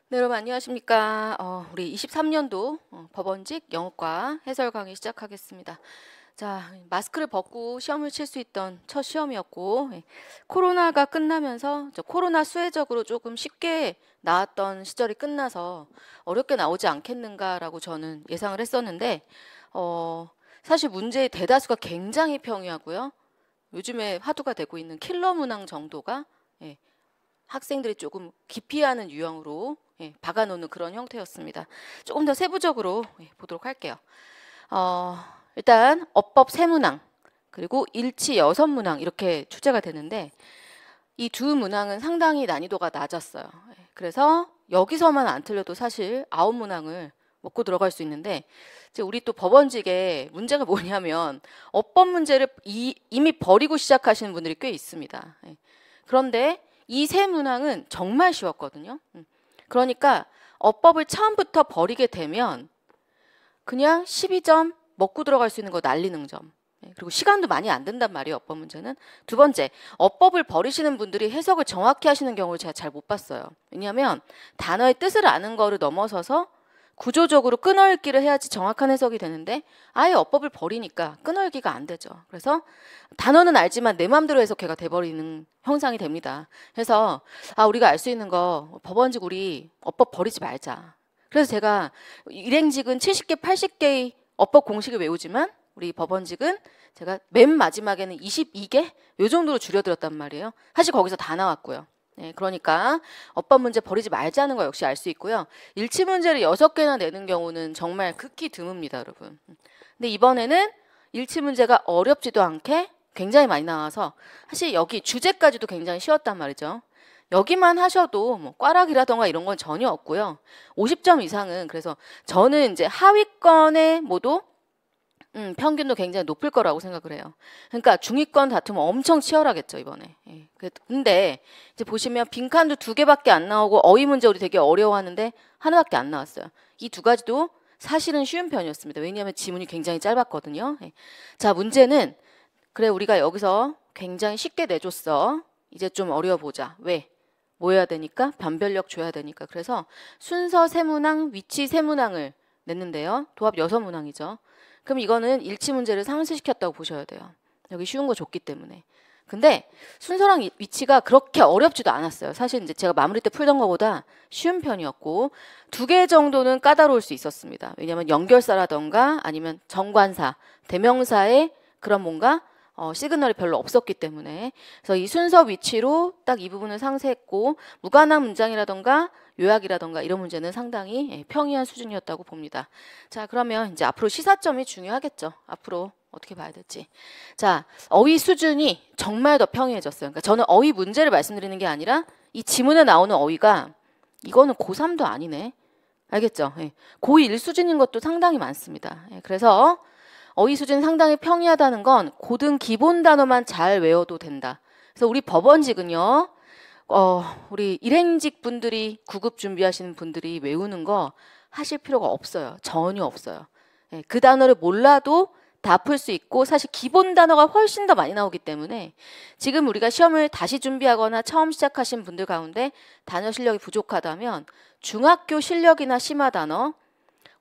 네, 여러분 안녕하십니까. 우리 23년도 법원직 영어과 해설 강의 시작하겠습니다. 자, 마스크를 벗고 시험을 칠 수 있던 첫 시험이었고, 코로나가 끝나면서 코로나 수혜적으로 조금 쉽게 나왔던 시절이 끝나서 어렵게 나오지 않겠는가라고 저는 예상을 했었는데, 사실 문제의 대다수가 굉장히 평이하고요. 요즘에 화두가 되고 있는 킬러 문항 정도가 학생들이 조금 기피하는 유형으로 박아놓는 그런 형태였습니다. 조금 더 세부적으로 보도록 할게요. 일단 어법 세문항 그리고 일치 여섯 문항 이렇게 출제가 되는데 이 두 문항은 상당히 난이도가 낮았어요. 그래서 여기서만 안 틀려도 사실 9문항을 먹고 들어갈 수 있는데 이제 우리 또 법원직에 문제가 뭐냐면 어법 문제를 이미 버리고 시작하시는 분들이 꽤 있습니다. 그런데 이 세 문항은 정말 쉬웠거든요. 그러니까 어법을 처음부터 버리게 되면 그냥 12점 먹고 들어갈 수 있는 거 난리 능점. 그리고 시간도 많이 안 든단 말이에요. 어법 문제는. 두 번째, 어법을 버리시는 분들이 해석을 정확히 하시는 경우를 제가 잘 못 봤어요. 왜냐하면 단어의 뜻을 아는 거를 넘어서서 구조적으로 끊어읽기를 해야지 정확한 해석이 되는데 아예 어법을 버리니까 끊어읽기가 안 되죠. 그래서 단어는 알지만 내 마음대로 해석해가 돼버리는 형상이 됩니다. 그래서 우리가 알 수 있는 거 법원직 우리 어법 버리지 말자. 그래서 제가 일행직은 70개, 80개의 어법 공식을 외우지만 우리 법원직은 제가 맨 마지막에는 22개 요 정도로 줄여들었단 말이에요. 사실 거기서 다 나왔고요. 그러니까 어법 문제 버리지 말자는 거 역시 알 수 있고요. 일치 문제를 6개나 내는 경우는 정말 극히 드뭅니다, 여러분. 근데 이번에는 일치 문제가 어렵지도 않게 굉장히 많이 나와서 사실 여기 주제까지도 굉장히 쉬웠단 말이죠. 여기만 하셔도 뭐 꽈락이라던가 이런 건 전혀 없고요. 50점 이상은 그래서 저는 이제 하위권에 모두 평균도 굉장히 높을 거라고 생각을 해요. 그러니까 중위권 다툼은 엄청 치열하겠죠, 이번에. 근데 이제 보시면 빈칸도 2개밖에 안 나오고 어휘 문제 우리 되게 어려워하는데 하나밖에 안 나왔어요. 이 두 가지도 사실은 쉬운 편이었습니다. 왜냐하면 지문이 굉장히 짧았거든요. 자, 문제는 그래 우리가 여기서 굉장히 쉽게 내줬어. 이제 좀 어려워보자. 왜? 뭐 해야 되니까? 변별력 줘야 되니까. 그래서 순서 세문항, 위치 세문항을 냈는데요. 도합 6문항이죠. 그럼 이거는 일치 문제를 상쇄시켰다고 보셔야 돼요. 여기 쉬운 거 줬기 때문에. 근데 순서랑 위치가 그렇게 어렵지도 않았어요. 사실 이제 제가 마무리 때 풀던 것보다 쉬운 편이었고 2개 정도는 까다로울 수 있었습니다. 왜냐하면 연결사라던가 아니면 정관사, 대명사의 그런 뭔가 시그널이 별로 없었기 때문에 그래서 이 순서 위치로 딱 이 부분을 상쇄했고 무관한 문장이라던가 요약이라던가 이런 문제는 상당히 평이한 수준이었다고 봅니다. 자, 그러면 이제 앞으로 시사점이 중요하겠죠. 앞으로 어떻게 봐야 될지. 자, 어휘 수준이 정말 더 평이해졌어요. 그러니까 저는 어휘 문제를 말씀드리는 게 아니라 이 지문에 나오는 어휘가 이거는 고3도 아니네. 알겠죠? 고1 수준인 것도 상당히 많습니다. 그래서 어휘 수준이 상당히 평이하다는 건 고등 기본 단어만 잘 외워도 된다. 그래서 우리 법원직은요. 우리 일행직 분들이 구급 준비하시는 분들이 외우는 거 하실 필요가 없어요. 전혀 없어요. 그 단어를 몰라도 다 풀 수 있고 사실 기본 단어가 훨씬 더 많이 나오기 때문에 지금 우리가 시험을 다시 준비하거나 처음 시작하신 분들 가운데 단어 실력이 부족하다면 중학교 실력이나 심화 단어,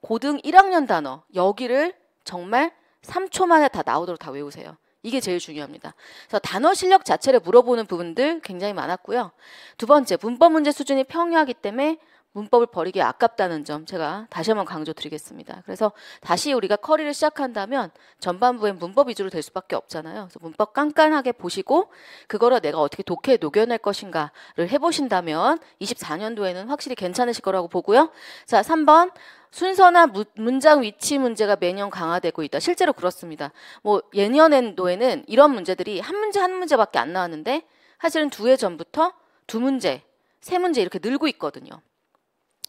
고등 1학년 단어 여기를 정말 3초 만에 다 나오도록 다 외우세요. 이게 제일 중요합니다. 그래서 단어 실력 자체를 물어보는 부분들 굉장히 많았고요. 두 번째, 문법 문제 수준이 평이하기 때문에 문법을 버리기 아깝다는 점 제가 다시 한번 강조드리겠습니다. 그래서 다시 우리가 커리를 시작한다면 전반부엔 문법 위주로 될 수밖에 없잖아요. 그래서 문법 깐깐하게 보시고 그거를 내가 어떻게 독해에 녹여낼 것인가를 해보신다면 24년도에는 확실히 괜찮으실 거라고 보고요. 자, 3번. 순서나 문장 위치 문제가 매년 강화되고 있다. 실제로 그렇습니다. 뭐 예년도에는 이런 문제들이 한 문제 한 문제밖에 안 나왔는데 사실은 2해 전부터 2문제, 3문제 이렇게 늘고 있거든요.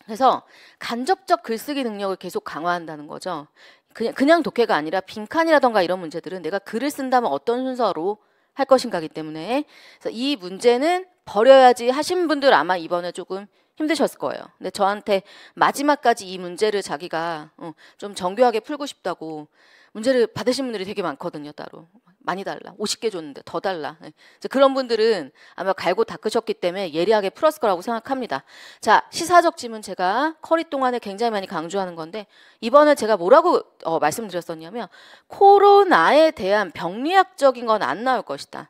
그래서 간접적 글쓰기 능력을 계속 강화한다는 거죠. 그냥 독해가 아니라 빈칸이라던가 이런 문제들은 내가 글을 쓴다면 어떤 순서로 할 것인가기 때문에 그래서 이 문제는 버려야지 하신 분들 아마 이번에 조금 힘드셨을 거예요. 근데 저한테 마지막까지 이 문제를 자기가 좀 정교하게 풀고 싶다고 문제를 받으신 분들이 되게 많거든요. 따로 많이 달라. 50개 줬는데 더 달라. 이제 그런 분들은 아마 갈고 닦으셨기 때문에 예리하게 풀었을 거라고 생각합니다. 자, 시사적 지문 제가 커리 동안에 굉장히 많이 강조하는 건데 이번에 제가 뭐라고 말씀드렸었냐면 코로나에 대한 병리학적인 건 안 나올 것이다.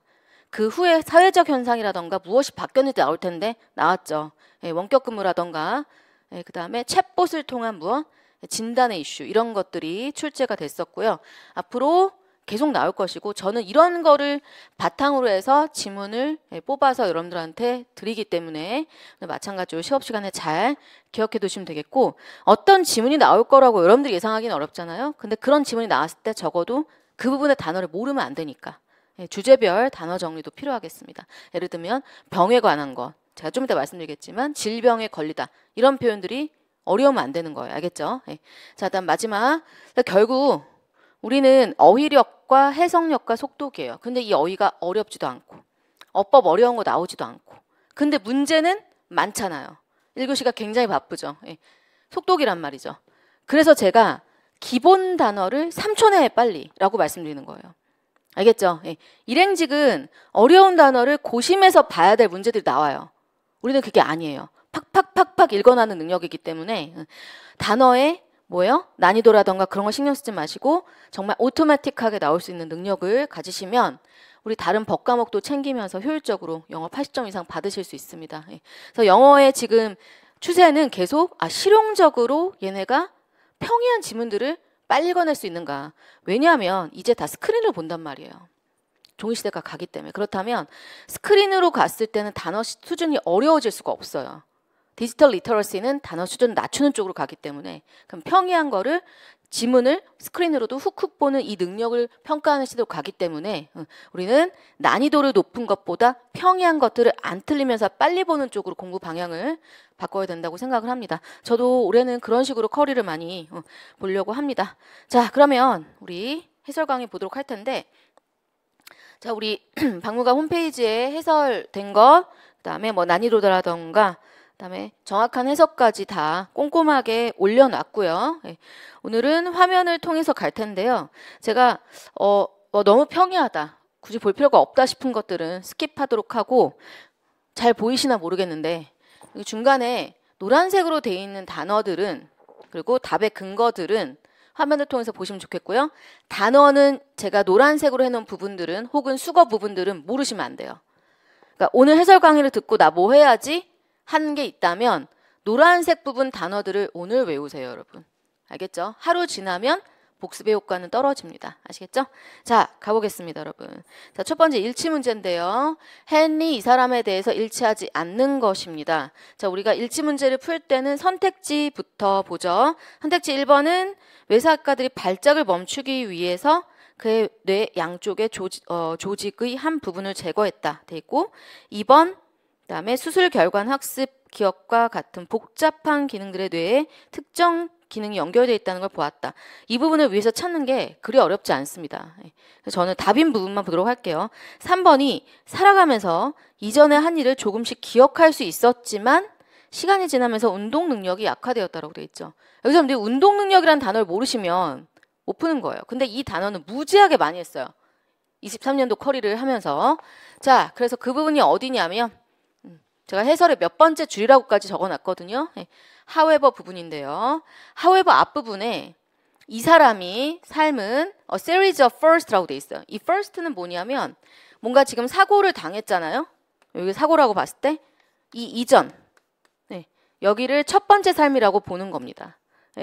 그 후에 사회적 현상이라던가 무엇이 바뀌었는지 나올 텐데 나왔죠. 원격 근무라던가 그다음에 챗봇을 통한 무엇? 진단의 이슈 이런 것들이 출제가 됐었고요. 앞으로 계속 나올 것이고 저는 이런 거를 바탕으로 해서 지문을 뽑아서 여러분들한테 드리기 때문에 마찬가지로 시험 시간에 잘 기억해 두시면 되겠고 어떤 지문이 나올 거라고 여러분들이 예상하기는 어렵잖아요. 근데 그런 지문이 나왔을 때 적어도 그 부분의 단어를 모르면 안 되니까 주제별 단어 정리도 필요하겠습니다. 예를 들면 병에 관한 것 제가 좀 이따 말씀드리겠지만 질병에 걸리다 이런 표현들이 어려우면 안 되는 거예요. 알겠죠? 자, 다음 마지막. 결국 우리는 어휘력과 해석력과 속독이에요. 근데 이 어휘가 어렵지도 않고 어법 어려운 거 나오지도 않고 근데 문제는 많잖아요. 1교시가 굉장히 바쁘죠. 속독이란 말이죠. 그래서 제가 기본 단어를 3초 내에 빨리라고 말씀드리는 거예요. 알겠죠? 일행직은 어려운 단어를 고심해서 봐야 될 문제들이 나와요. 우리는 그게 아니에요. 팍팍팍팍 읽어나는 능력이기 때문에 단어의 뭐예요? 난이도라던가 그런 거 신경 쓰지 마시고 정말 오토매틱하게 나올 수 있는 능력을 가지시면 우리 다른 법 과목도 챙기면서 효율적으로 영어 80점 이상 받으실 수 있습니다. 그래서 영어의 지금 추세는 계속 실용적으로 얘네가 평이한 지문들을 빨리 읽어낼 수 있는가. 왜냐하면 이제 다 스크린을 본단 말이에요. 종이시대가 가기 때문에. 그렇다면 스크린으로 갔을 때는 단어 수준이 어려워질 수가 없어요. 디지털 리터러시는 단어 수준을 낮추는 쪽으로 가기 때문에 그럼 평이한 거를 지문을 스크린으로도 훅훅 보는 이 능력을 평가하는 시대로 가기 때문에 우리는 난이도를 높은 것보다 평이한 것들을 안 틀리면서 빨리 보는 쪽으로 공부 방향을 바꿔야 된다고 생각을 합니다. 저도 올해는 그런 식으로 커리를 많이 보려고 합니다. 자, 그러면 우리 해설 강의 보도록 할 텐데 자, 우리 박물관 홈페이지에 해설된 것 그다음에 뭐 난이도라던가 그다음에 정확한 해석까지 다 꼼꼼하게 올려놨고요. 오늘은 화면을 통해서 갈 텐데요. 제가 너무 평이하다, 굳이 볼 필요가 없다 싶은 것들은 스킵하도록 하고 잘 보이시나 모르겠는데 중간에 노란색으로 되어 있는 단어들은 그리고 답의 근거들은 화면을 통해서 보시면 좋겠고요. 단어는 제가 노란색으로 해놓은 부분들은 혹은 수거 부분들은 모르시면 안 돼요. 그러니까 오늘 해설 강의를 듣고 나 뭐 해야지? 한 게 있다면 노란색 부분 단어들을 오늘 외우세요, 여러분. 알겠죠? 하루 지나면 복습의 효과는 떨어집니다. 아시겠죠? 자, 가보겠습니다, 여러분. 자, 첫 번째 일치 문제인데요. 헨리 이 사람에 대해서 일치하지 않는 것입니다. 자, 우리가 일치 문제를 풀 때는 선택지부터 보죠. 선택지 1번은 외사학과들이 발작을 멈추기 위해서 그의 뇌 양쪽의 조직의 한 부분을 제거했다. 돼 있고 2번 그다음에 수술 결과는 학습 기억과 같은 복잡한 기능들의 뇌에 특정 기능이 연결되어 있다는 걸 보았다. 이 부분을 위해서 찾는 게 그리 어렵지 않습니다. 그래서 저는 답인 부분만 보도록 할게요. 3번이 살아가면서 이전에 한 일을 조금씩 기억할 수 있었지만 시간이 지나면서 운동 능력이 약화되었다고 되어 있죠. 여기서 여러분들이 운동 능력이라는 단어를 모르시면 못 푸는 거예요. 근데 이 단어는 무지하게 많이 했어요. 23년도 커리를 하면서. 자, 그래서 그 부분이 어디냐면 제가 해설의 몇 번째 줄이라고까지 적어놨거든요. however 부분인데요. however 앞부분에 이 사람이 삶은 a series of first라고 돼 있어요. 이 first는 뭐냐면 뭔가 지금 사고를 당했잖아요. 여기 사고라고 봤을 때 이 이전 여기를 첫 번째 삶이라고 보는 겁니다.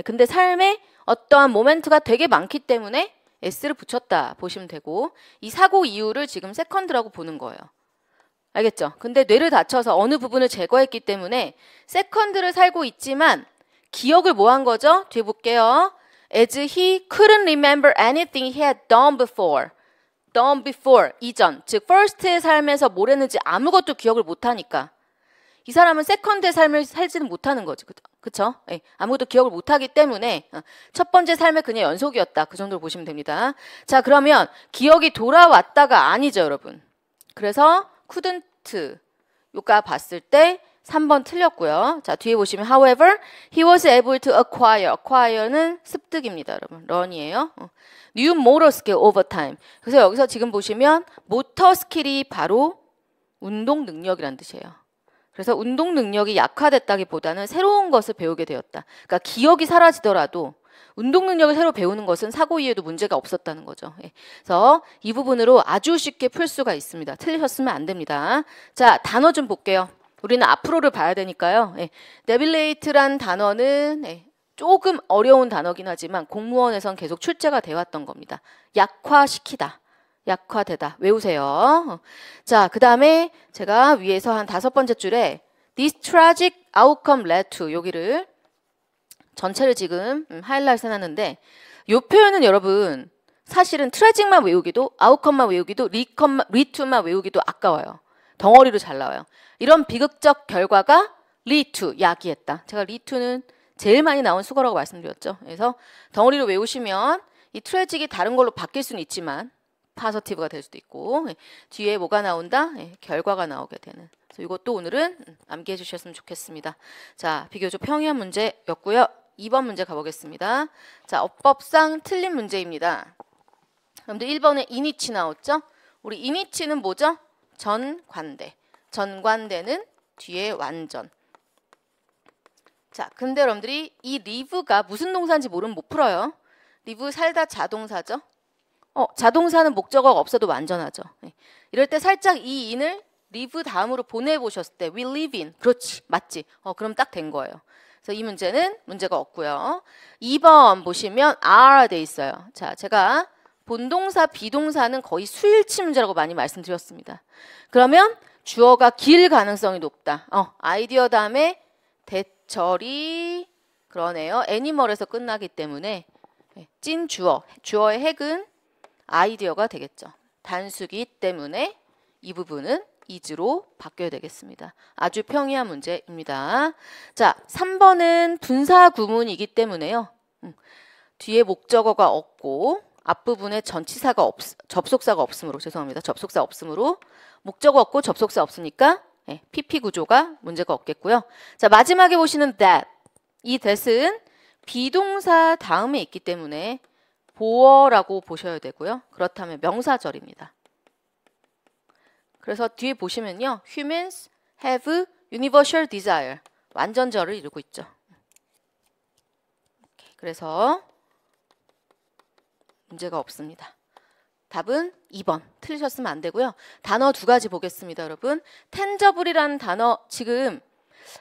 근데 삶에 어떠한 모멘트가 되게 많기 때문에 s를 붙였다 보시면 되고 이 사고 이후를 지금 세컨드라고 보는 거예요. 알겠죠? 근데 뇌를 다쳐서 어느 부분을 제거했기 때문에 세컨드를 살고 있지만 기억을 뭐 한 거죠? 뒤에 볼게요. As he couldn't remember anything he had done before. 이전. 즉 first의 삶에서 뭘 했는지 아무것도 기억을 못하니까 이 사람은 세컨드의 삶을 살지는 못하는 거지. 그쵸? 예, 아무것도 기억을 못하기 때문에 첫 번째 삶의 그냥 연속이었다. 그 정도로 보시면 됩니다. 자, 그러면 기억이 돌아왔다가 아니죠, 여러분. 그래서 couldn't 요가 봤을 때 3번 틀렸고요. 자, 뒤에 보시면 however, he was able to acquire. acquire는 습득입니다, 여러분. run이에요. new motor skill over time. 그래서 여기서 지금 보시면 모터 스킬이 바로 운동 능력이란 뜻이에요. 그래서 운동 능력이 약화됐다기보다는 새로운 것을 배우게 되었다. 그러니까 기억이 사라지더라도 운동 능력을 새로 배우는 것은 사고 이해도 문제가 없었다는 거죠. 예. 그래서 이 부분으로 아주 쉽게 풀 수가 있습니다. 틀리셨으면 안 됩니다. 자, 단어 좀 볼게요. 우리는 앞으로를 봐야 되니까요. 예. nebilate란 단어는 조금 어려운 단어긴 하지만 공무원에선 계속 출제가 되어왔던 겁니다. 약화시키다. 약화되다. 외우세요. 자, 그 다음에 제가 위에서 한 5번째 줄에 This tragic outcome led to 여기를 전체를 지금 하이라이트 해놨는데 이 표현은 여러분 사실은 트래직만 외우기도 아웃컴만 외우기도 리투만 외우기도 아까워요. 덩어리로 잘 나와요. 이런 비극적 결과가 리투 야기했다. 제가 리투는 제일 많이 나온 수거라고 말씀드렸죠. 그래서 덩어리로 외우시면 이 트래직이 다른 걸로 바뀔 수는 있지만 파서티브가 될 수도 있고 뒤에 뭐가 나온다? 결과가 나오게 되는. 그래서 이것도 오늘은 암기해 주셨으면 좋겠습니다. 자, 비교적 평이한 문제였고요. 2번 문제 가보겠습니다. 자, 어법상 틀린 문제입니다. 여러분들 1번에 이니치 나왔죠? 우리 이니치는 뭐죠? 전관대. 전관대는 뒤에 완전. 자, 근데 여러분들이 이 live가 무슨 동사인지 모르면 못 풀어요. live 살다 자동사죠? 자동사는 목적어가 없어도 완전하죠. 이럴 때 살짝 이 in을 live 다음으로 보내보셨을 때 we live in. 그렇지. 맞지? 그럼 딱 된 거예요. 그래서 이 문제는 문제가 없고요. 2번 보시면 are 돼 있어요. 자, 제가 본동사, 비동사는 거의 수일치 문제라고 많이 말씀드렸습니다. 그러면 주어가 길 가능성이 높다. 아이디어 다음에 대절이 그러네요. 애니멀에서 끝나기 때문에 찐 주어, 주어의 핵은 아이디어가 되겠죠. 단수기 때문에 이 부분은 is로 바뀌어야 되겠습니다. 아주 평이한 문제입니다. 자, 3번은 분사 구문이기 때문에요. 뒤에 목적어가 없고 앞부분에 전치사가 접속사가 없으므로 죄송합니다. 접속사 없으므로 목적어 없고 접속사 없으니까 PP 구조가 문제가 없겠고요. 자, 마지막에 보시는 that. 이 that은 비동사 다음에 있기 때문에 보어라고 보셔야 되고요. 그렇다면 명사절입니다. 그래서 뒤에 보시면요. Humans have universal desire. 완전절을 이루고 있죠. 그래서 문제가 없습니다. 답은 2번. 틀리셨으면 안 되고요. 단어 2가지 보겠습니다, 여러분. tangible이라는 단어 지금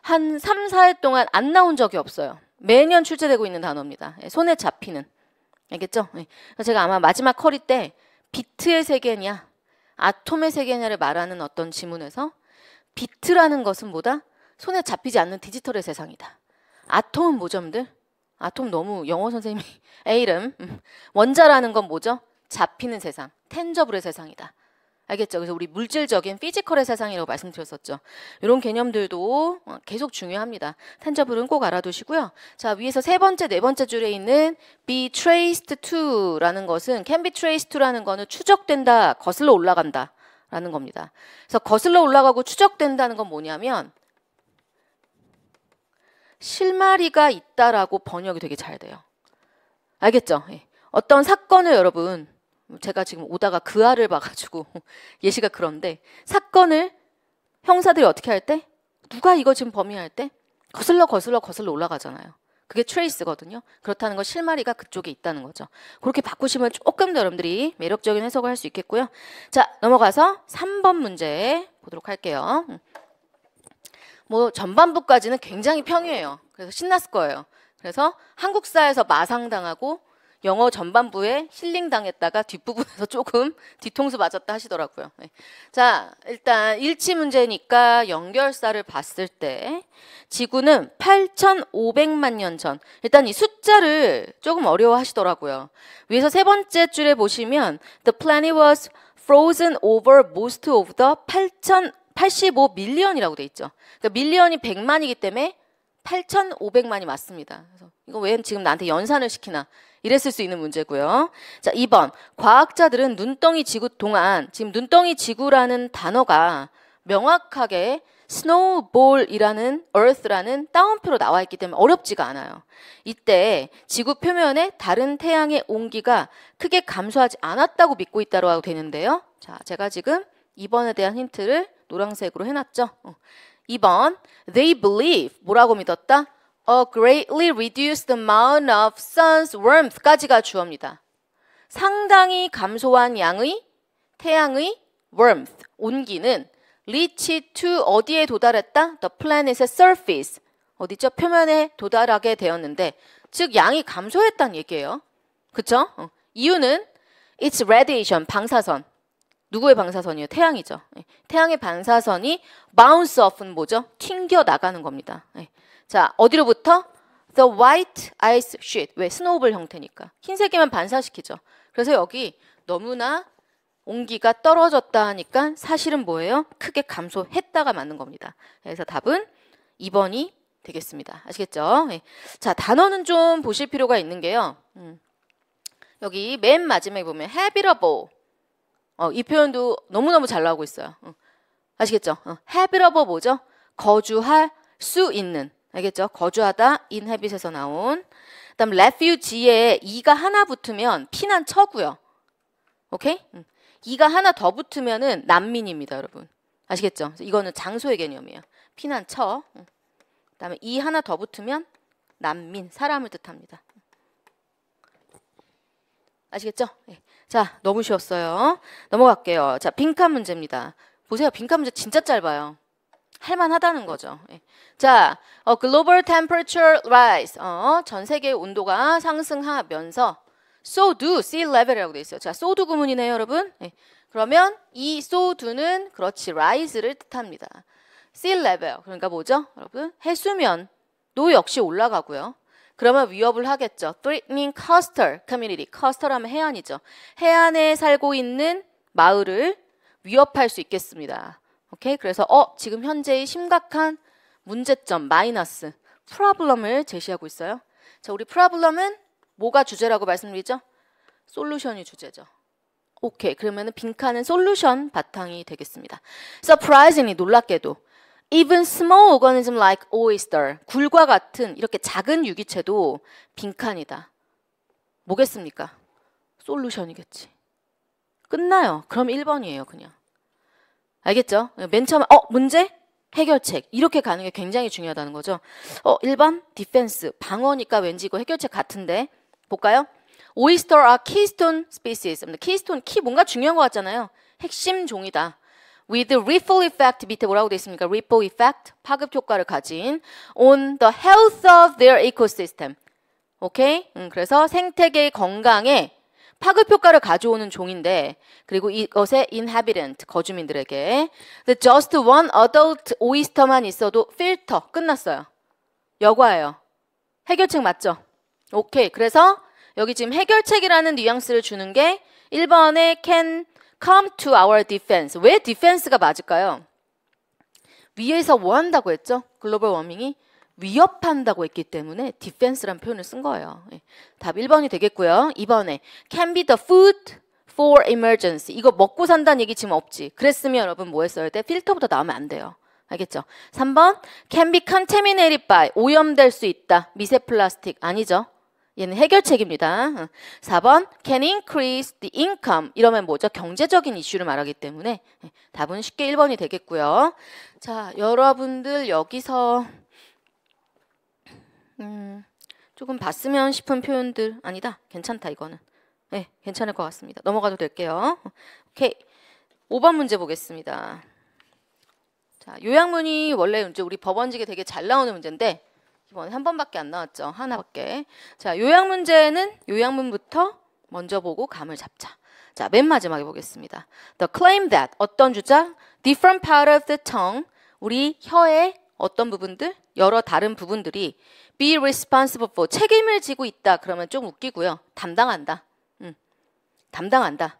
한 3, 4회 동안 안 나온 적이 없어요. 매년 출제되고 있는 단어입니다. 손에 잡히는. 알겠죠? 제가 아마 마지막 커리 때 비트의 세계냐 아톰의 세계냐를 말하는 어떤 지문에서 비트라는 것은 뭐다? 손에 잡히지 않는 디지털의 세상이다. 아톰은 뭐죠, 여러분들? 아톰 너무 영어 선생님이 이름. 원자라는 건 뭐죠? 잡히는 세상, 텐저블의 세상이다. 알겠죠? 그래서 우리 물질적인 피지컬의 세상이라고 말씀드렸었죠. 이런 개념들도 계속 중요합니다. 텐저블은 꼭 알아두시고요. 자, 위에서 3번째, 4번째 줄에 있는 be traced to라는 것은 can be traced to라는 거는 추적된다, 거슬러 올라간다 라는 겁니다. 그래서 거슬러 올라가고 추적된다는 건 뭐냐면 실마리가 있다라고 번역이 되게 잘 돼요. 알겠죠? 어떤 사건을 여러분 제가 지금 오다가 그 알을 봐가지고 예시가 그런데 사건을 형사들이 어떻게 할 때 누가 이거 지금 범인할 때 거슬러 올라가잖아요. 그게 트레이스거든요. 그렇다는 건 실마리가 그쪽에 있다는 거죠. 그렇게 바꾸시면 조금 더 여러분들이 매력적인 해석을 할 수 있겠고요. 자, 넘어가서 3번 문제 보도록 할게요. 뭐 전반부까지는 굉장히 평이에요. 그래서 신났을 거예요. 그래서 한국사에서 마상당하고 영어 전반부에 힐링당했다가 뒷부분에서 조금 뒤통수 맞았다 하시더라고요. 자, 일단 일치 문제니까 연결사를 봤을 때 지구는 8,500만 년 전. 일단 이 숫자를 조금 어려워하시더라고요. 위에서 3번째 줄에 보시면 The planet was frozen over most of the 85 밀리언이라고 돼 있죠. 그러니까 밀리언이 100만이기 때문에 8,500만이 맞습니다. 그래서 이거 왜 지금 나한테 연산을 시키나 이랬을 수 있는 문제고요. 자, 2번. 과학자들은 눈덩이 지구 동안 지금 눈덩이 지구라는 단어가 명확하게 snowball이라는 earth라는 따옴표로 나와 있기 때문에 어렵지가 않아요. 이때 지구 표면에 다른 태양의 온기가 크게 감소하지 않았다고 믿고 있다고 되는데요. 자, 제가 지금 2번에 대한 힌트를 노란색으로 해놨죠. 2번, they believe 뭐라고 믿었다? A greatly reduced amount of sun's warmth까지가 주어입니다. 상당히 감소한 양의 태양의 warmth, 온기는 reach to 어디에 도달했다? The planet's surface. 어디죠? 표면에 도달하게 되었는데 즉 양이 감소했다는 얘기예요. 그쵸? 이유는 its radiation, 방사선. 누구의 방사선이에요? 태양이죠. 태양의 방사선이 bounce off는 뭐죠? 튕겨 나가는 겁니다. 자, 어디로부터? The white ice sheet. 왜? 스노우볼 형태니까. 흰색이면 반사시키죠. 그래서 여기 너무나 온기가 떨어졌다 하니까 사실은 뭐예요? 크게 감소했다가 맞는 겁니다. 그래서 답은 2번이 되겠습니다. 아시겠죠? 네. 자, 단어는 좀 보실 필요가 있는 게요. 여기 맨 마지막에 보면 habitable. 이 표현도 너무너무 잘 나오고 있어요. 아시겠죠? habitable 뭐죠? 거주할 수 있는. 알겠죠? 거주하다, inhabit에서 나온. 그다음 refugee에 e가 하나 붙으면 피난처고요. 오케이? e가 하나 더 붙으면은 난민입니다, 여러분. 아시겠죠? 이거는 장소의 개념이에요. 피난처. 그다음에 e 하나 더 붙으면 난민, 사람을 뜻합니다. 아시겠죠? 네. 자, 너무 쉬웠어요. 넘어갈게요. 자, 빈칸 문제입니다. 보세요. 빈칸 문제 진짜 짧아요. 할만하다는 거죠. 네. 자, global temperature rise. 전 세계의 온도가 상승하면서 so do sea level이라고 돼 있어요. 자, so do 구문이네요, 여러분. 네. 그러면 이 so do는 그렇지 rise를 뜻합니다. sea level 그러니까 뭐죠, 여러분? 해수면도 역시 올라가고요. 그러면 위협을 하겠죠. threatening coastal community. coastal 하면 해안이죠. 해안에 살고 있는 마을을 위협할 수 있겠습니다. 오케이? 그래서 지금 현재의 심각한 문제점 마이너스 problem을 제시하고 있어요. 자, 우리 problem은 뭐가 주제라고 말씀드리죠? 솔루션이 주제죠. 오케이. 그러면은 빈칸은 솔루션 바탕이 되겠습니다. surprisingly 놀랍게도 even small organism like oyster 굴과 같은 이렇게 작은 유기체도 빈칸이다. 뭐겠습니까? 솔루션이겠지. 끝나요. 그럼 1번이에요, 그냥. 알겠죠? 맨 처음에 문제? 해결책. 이렇게 가는 게 굉장히 중요하다는 거죠. 1번 디펜스. 방어니까 왠지 이거 해결책 같은데. 볼까요? Oyster are keystone species. keystone, 키 뭔가 중요한 것 같잖아요. 핵심 종이다. With ripple effect 밑에 뭐라고 되어 있습니까? Ripple effect, 파급 효과를 가진 on the health of their ecosystem. 오케이? 그래서 생태계의 건강에 파급 효과를 가져오는 종인데 그리고 이것의 inhabitant, 거주민들에게 the just one adult oyster만 있어도 필터 끝났어요. 여과예요. 해결책 맞죠? 오케이. 그래서 여기 지금 해결책이라는 뉘앙스를 주는 게 1번에 can come to our defense. 왜 defense가 맞을까요? 위에서 뭐 한다고 했죠? 글로벌 워밍이 위협한다고 했기 때문에 defense라는 표현을 쓴 거예요. 답 1번이 되겠고요. 2번에 can be the food for emergency. 이거 먹고 산다는 얘기 지금 없지. 그랬으면 여러분 뭐 했어야 돼? 필터부터 나오면 안 돼요. 알겠죠? 3번 can be contaminated by. 오염될 수 있다. 미세 플라스틱. 아니죠? 얘는 해결책입니다. 4번 can increase the income. 이러면 뭐죠? 경제적인 이슈를 말하기 때문에 답은 쉽게 1번이 되겠고요. 자, 여러분들 여기서 조금 봤으면 싶은 표현들 아니다. 괜찮다 이거는. 네, 괜찮을 것 같습니다. 넘어가도 될게요. 오케이. 5번 문제 보겠습니다. 자, 요약문이 원래 이제 우리 법원직에 되게 잘 나오는 문제인데 이번에 한 번밖에 안 나왔죠. 하나밖에. 자, 요약 문제는 요약문부터 먼저 보고 감을 잡자. 자, 맨 마지막에 보겠습니다. The claim that 어떤 주장? Different part of the tongue. 우리 혀의 어떤 부분들? 여러 다른 부분들이 be responsible for. 책임을 지고 있다. 그러면 좀 웃기고요. 담당한다. 담당한다.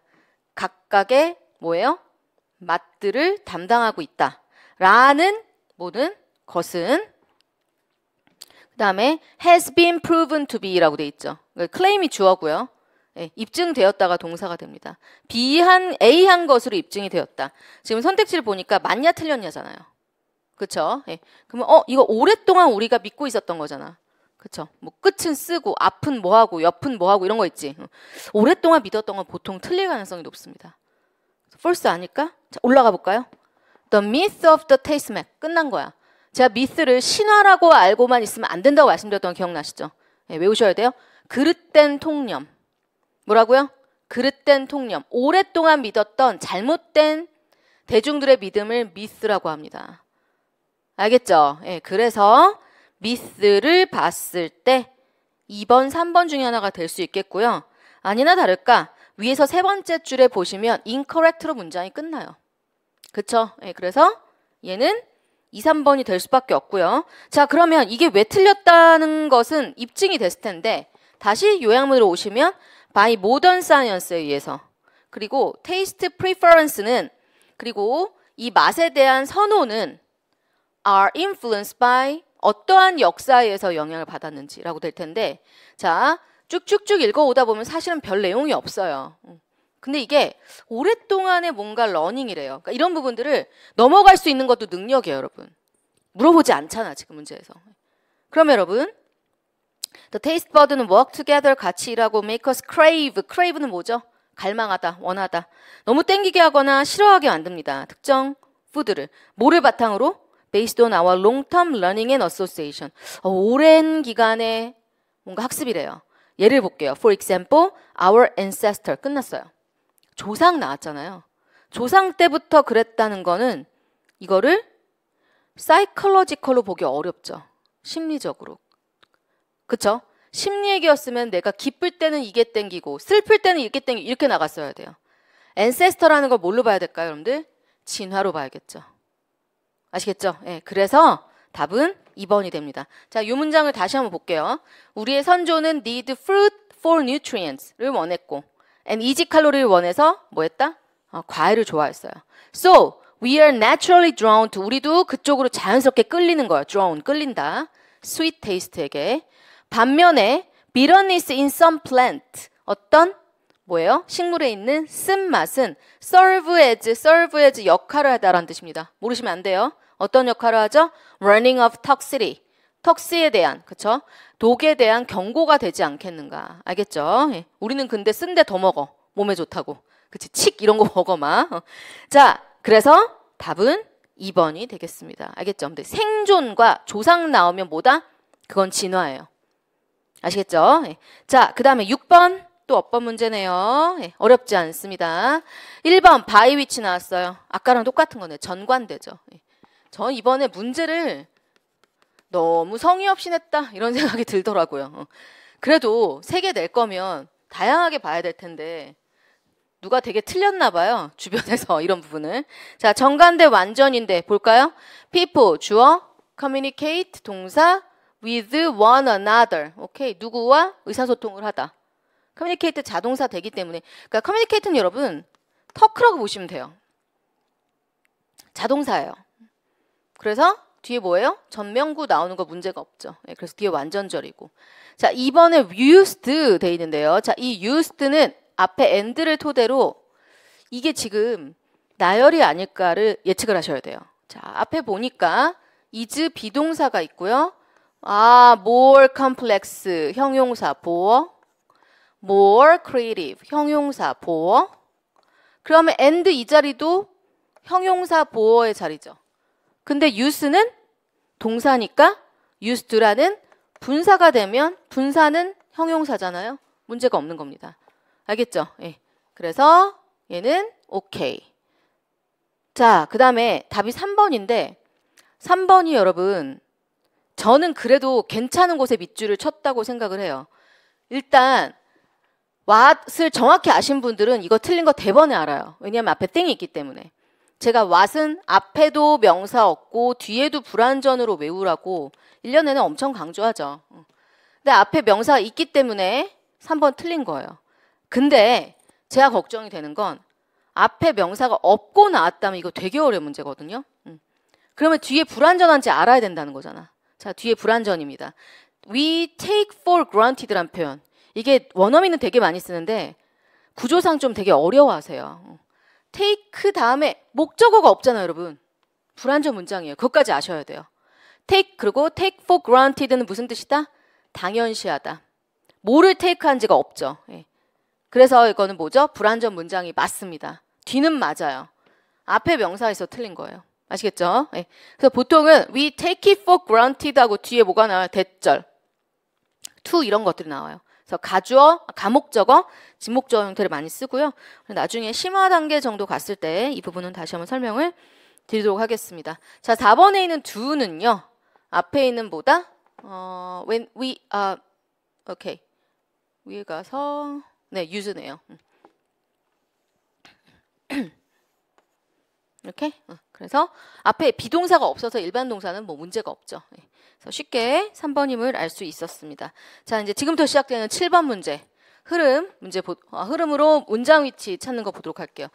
각각의 뭐예요? 맛들을 담당하고 있다. 라는 모든 것은 그 다음에 has been proven to be 라고 돼 있죠. 클레임이 주어고요. 예, 입증되었다가 동사가 됩니다. A 한 것으로 입증이 되었다. 지금 선택지를 보니까 맞냐 틀렸냐잖아요. 그쵸? 예. 그러면 이거 오랫동안 우리가 믿고 있었던 거잖아. 그쵸? 뭐 끝은 쓰고 앞은 뭐하고 옆은 뭐하고 이런 거 있지. 오랫동안 믿었던 건 보통 틀릴 가능성이 높습니다. false 아닐까? 자, 올라가 볼까요? The myth of the taste map. 끝난 거야. 제가 myth를 신화라고 알고만 있으면 안 된다고 말씀드렸던 거 기억나시죠? 예, 외우셔야 돼요. 그릇된 통념. 뭐라고요? 그릇된 통념. 오랫동안 믿었던 잘못된 대중들의 믿음을 myth라고 합니다. 알겠죠? 예, 그래서 myth를 봤을 때 2번, 3번 중에 하나가 될 수 있겠고요. 아니나 다를까 위에서 세 번째 줄에 보시면 incorrect로 문장이 끝나요. 그쵸? 예, 그래서 얘는 2, 3번이 될 수밖에 없고요. 자, 그러면 이게 왜 틀렸다는 것은 입증이 됐을 텐데 다시 요약문으로 오시면 by modern science에 의해서 그리고 taste preference는 그리고 이 맛에 대한 선호는 are influenced by 어떠한 역사에 의해서 영향을 받았는지라고 될 텐데 자, 쭉쭉쭉 읽어오다 보면 사실은 별 내용이 없어요. 근데 이게 오랫동안의 뭔가 러닝이래요. 그러니까 이런 부분들을 넘어갈 수 있는 것도 능력이에요, 여러분. 물어보지 않잖아, 지금 문제에서. 그럼 여러분, the taste bud는 work together 같이 일하고 make us crave. crave는 뭐죠? 갈망하다, 원하다. 너무 땡기게 하거나 싫어하게 만듭니다. 특정 푸드를. 뭐를 바탕으로? based on our long-term learning and association. 오랜 기간의 뭔가 학습이래요. 예를 볼게요. For example, our ancestor. 끝났어요. 조상 나왔잖아요. 조상 때부터 그랬다는 거는 이거를 psychological로 보기 어렵죠. 심리적으로. 그쵸? 심리 얘기였으면 내가 기쁠 때는 이게 땡기고 슬플 때는 이게 땡기고 이렇게 나갔어야 돼요. ancestor라는 걸 뭘로 봐야 될까요, 여러분들? 진화로 봐야겠죠. 아시겠죠? 예, 그래서 답은 2번이 됩니다. 자, 이 문장을 다시 한번 볼게요. 우리의 선조는 need fruit for nutrients를 원했고 and easy calorie를 원해서 뭐 했다? 과일을 좋아했어요. So, we are naturally drawn to 우리도 그쪽으로 자연스럽게 끌리는 거예요. drawn, 끌린다. sweet taste에게. 반면에 bitterness in some plant 어떤? 뭐예요? 식물에 있는 쓴맛은 serve as 역할을 하다라는 뜻입니다. 모르시면 안 돼요. 어떤 역할을 하죠? warning of toxicity. 턱스에 대한, 그쵸? 독에 대한 경고가 되지 않겠는가. 알겠죠? 예. 우리는 근데 쓴데 더 먹어. 몸에 좋다고. 그치? 칡 이런 거 먹어 막. 자, 그래서 답은 2번이 되겠습니다. 알겠죠? 근데 생존과 조상 나오면 뭐다? 그건 진화예요. 아시겠죠? 예. 자, 그 다음에 6번. 또 어법 문제네요. 예. 어렵지 않습니다. 1번 by which 나왔어요. 아까랑 똑같은 거네. 전관되죠. 예. 전 이번에 문제를 너무 성의 없이 냈다 이런 생각이 들더라고요. 그래도 3개 낼 거면 다양하게 봐야 될 텐데 누가 되게 틀렸나 봐요. 주변에서 이런 부분을. 자, 정관대 완전인데 볼까요? people 주어, communicate 동사, with one another. 오케이, 누구와 의사소통을 하다. communicate 자동사 되기 때문에 그러니까 communicate는 여러분 터크라고 보시면 돼요. 자동사예요. 그래서 뒤에 뭐예요? 전명구 나오는 거 문제가 없죠. 네, 그래서 뒤에 완전절이고. 자, 2번에 used 돼 있는데요. 자, 이 used는 앞에 and를 토대로 이게 지금 나열이 아닐까를 예측을 하셔야 돼요. 자, 앞에 보니까 is 비동사가 있고요. more complex 형용사 보어, more creative 형용사 보어. 그러면 and 이 자리도 형용사 보어의 자리죠. 근데 use는 동사니까 used라는 분사가 되면 분사는 형용사잖아요. 문제가 없는 겁니다. 알겠죠? 예. 그래서 얘는 오케이. 자, 그 다음에 답이 3번인데 3번이 여러분 저는 그래도 괜찮은 곳에 밑줄을 쳤다고 생각을 해요. 일단 what을 정확히 아신 분들은 이거 틀린 거 대번에 알아요. 왜냐하면 앞에 땡이 있기 때문에. 제가 what은 앞에도 명사 없고 뒤에도 불완전으로 외우라고 1년 내내 엄청 강조하죠. 근데 앞에 명사가 있기 때문에 3번 틀린 거예요. 근데 제가 걱정이 되는 건 앞에 명사가 없고 나왔다면 이거 되게 어려운 문제거든요. 그러면 뒤에 불완전한지 알아야 된다는 거잖아. 자, 뒤에 불완전입니다. We take for granted라는 표현. 이게 원어민은 되게 많이 쓰는데 구조상 좀 되게 어려워하세요. take 다음에 목적어가 없잖아요, 여러분. 불완전 문장이에요. 그것까지 아셔야 돼요. take 그리고 take for granted는 무슨 뜻이다? 당연시하다. 뭐를 take한지가 없죠. 예. 그래서 이거는 뭐죠? 불완전 문장이 맞습니다. 뒤는 맞아요. 앞에 명사에서 틀린 거예요. 아시겠죠? 예. 그래서 보통은 we take it for granted 하고 뒤에 뭐가 나와요? 대절, to 이런 것들이 나와요. 그래서 가주어, 가목적어, 지목적어 형태를 많이 쓰고요. 나중에 심화 단계 정도 갔을 때 이 부분은 다시 한번 설명을 드리도록 하겠습니다. 자, 4번에 있는 do는요. 앞에 있는 뭐다? when we, 오케이. 위에 가서, 네, use네요. 이렇게. 그래서 앞에 비동사가 없어서 일반 동사는 뭐 문제가 없죠. 그래서 쉽게 3번임을 알 수 있었습니다. 자, 이제 지금부터 시작되는 7번 문제. 흐름으로 문장 위치 찾는 거 보도록 할게요.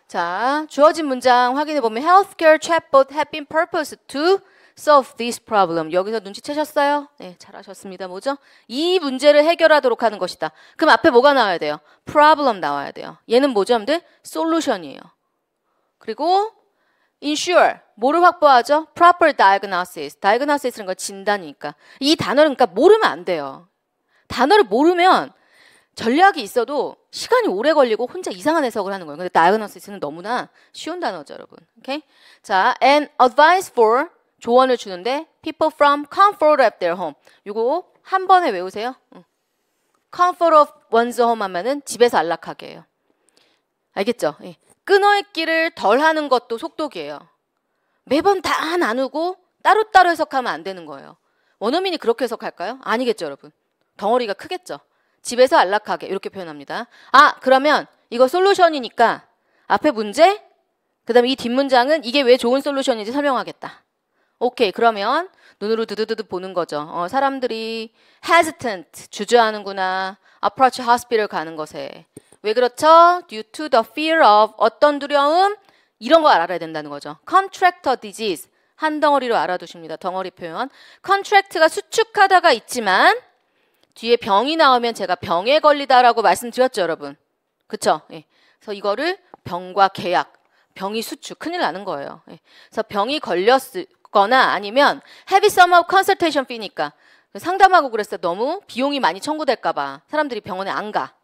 자, 주어진 문장 확인해 보면 healthcare chatbot have been purposed to solve this problem. 여기서 눈치채셨어요? 네, 잘하셨습니다. 뭐죠? 이 문제를 해결하도록 하는 것이다. 그럼 앞에 뭐가 나와야 돼요? problem 나와야 돼요. 얘는 뭐죠, 여러분들? solution이에요. 그리고 ensure, 뭐를 확보하죠? proper diagnosis. diagnosis는 건 진단이니까. 이 단어를 그러니까 모르면 안 돼요. 단어를 모르면 전략이 있어도 시간이 오래 걸리고 혼자 이상한 해석을 하는 거예요. 근데 diagnosis는 너무나 쉬운 단어죠, 여러분. 오케이? 자, and advice for 조언을 주는데 people from comfort of their home. 요거 한 번에 외우세요. comfort of one's home 하면은 집에서 안락하게 해요. 알겠죠? 예. 끊어있기를 덜 하는 것도 속독이에요. 매번 다 나누고 따로따로 해석하면 안 되는 거예요. 원어민이 그렇게 해석할까요? 아니겠죠, 여러분. 덩어리가 크겠죠. 집에서 안락하게 이렇게 표현합니다. 그러면 이거 솔루션이니까 앞에 문제, 그 다음에 이 뒷문장은 이게 왜 좋은 솔루션인지 설명하겠다. 오케이, 그러면 눈으로 드드드드 보는 거죠. 사람들이 hesitant, 주저하는구나. approach hospital 가는 것에. 왜 그렇죠? due to the fear of 어떤 두려움? 이런 거 알아야 된다는 거죠. contractor disease, 한 덩어리로 알아두십니다. 덩어리 표현. contract가 수축하다가 있지만 뒤에 병이 나오면 제가 병에 걸리다라고 말씀드렸죠, 여러분. 그쵸? 예. 그래서 이거를 병과 계약, 병이 수축, 큰일 나는 거예요. 예. 그래서 병이 걸렸거나 아니면 heavy sum of consultation fee니까 상담하고 그랬을 때 너무 비용이 많이 청구될까 봐 사람들이 병원에 안 가.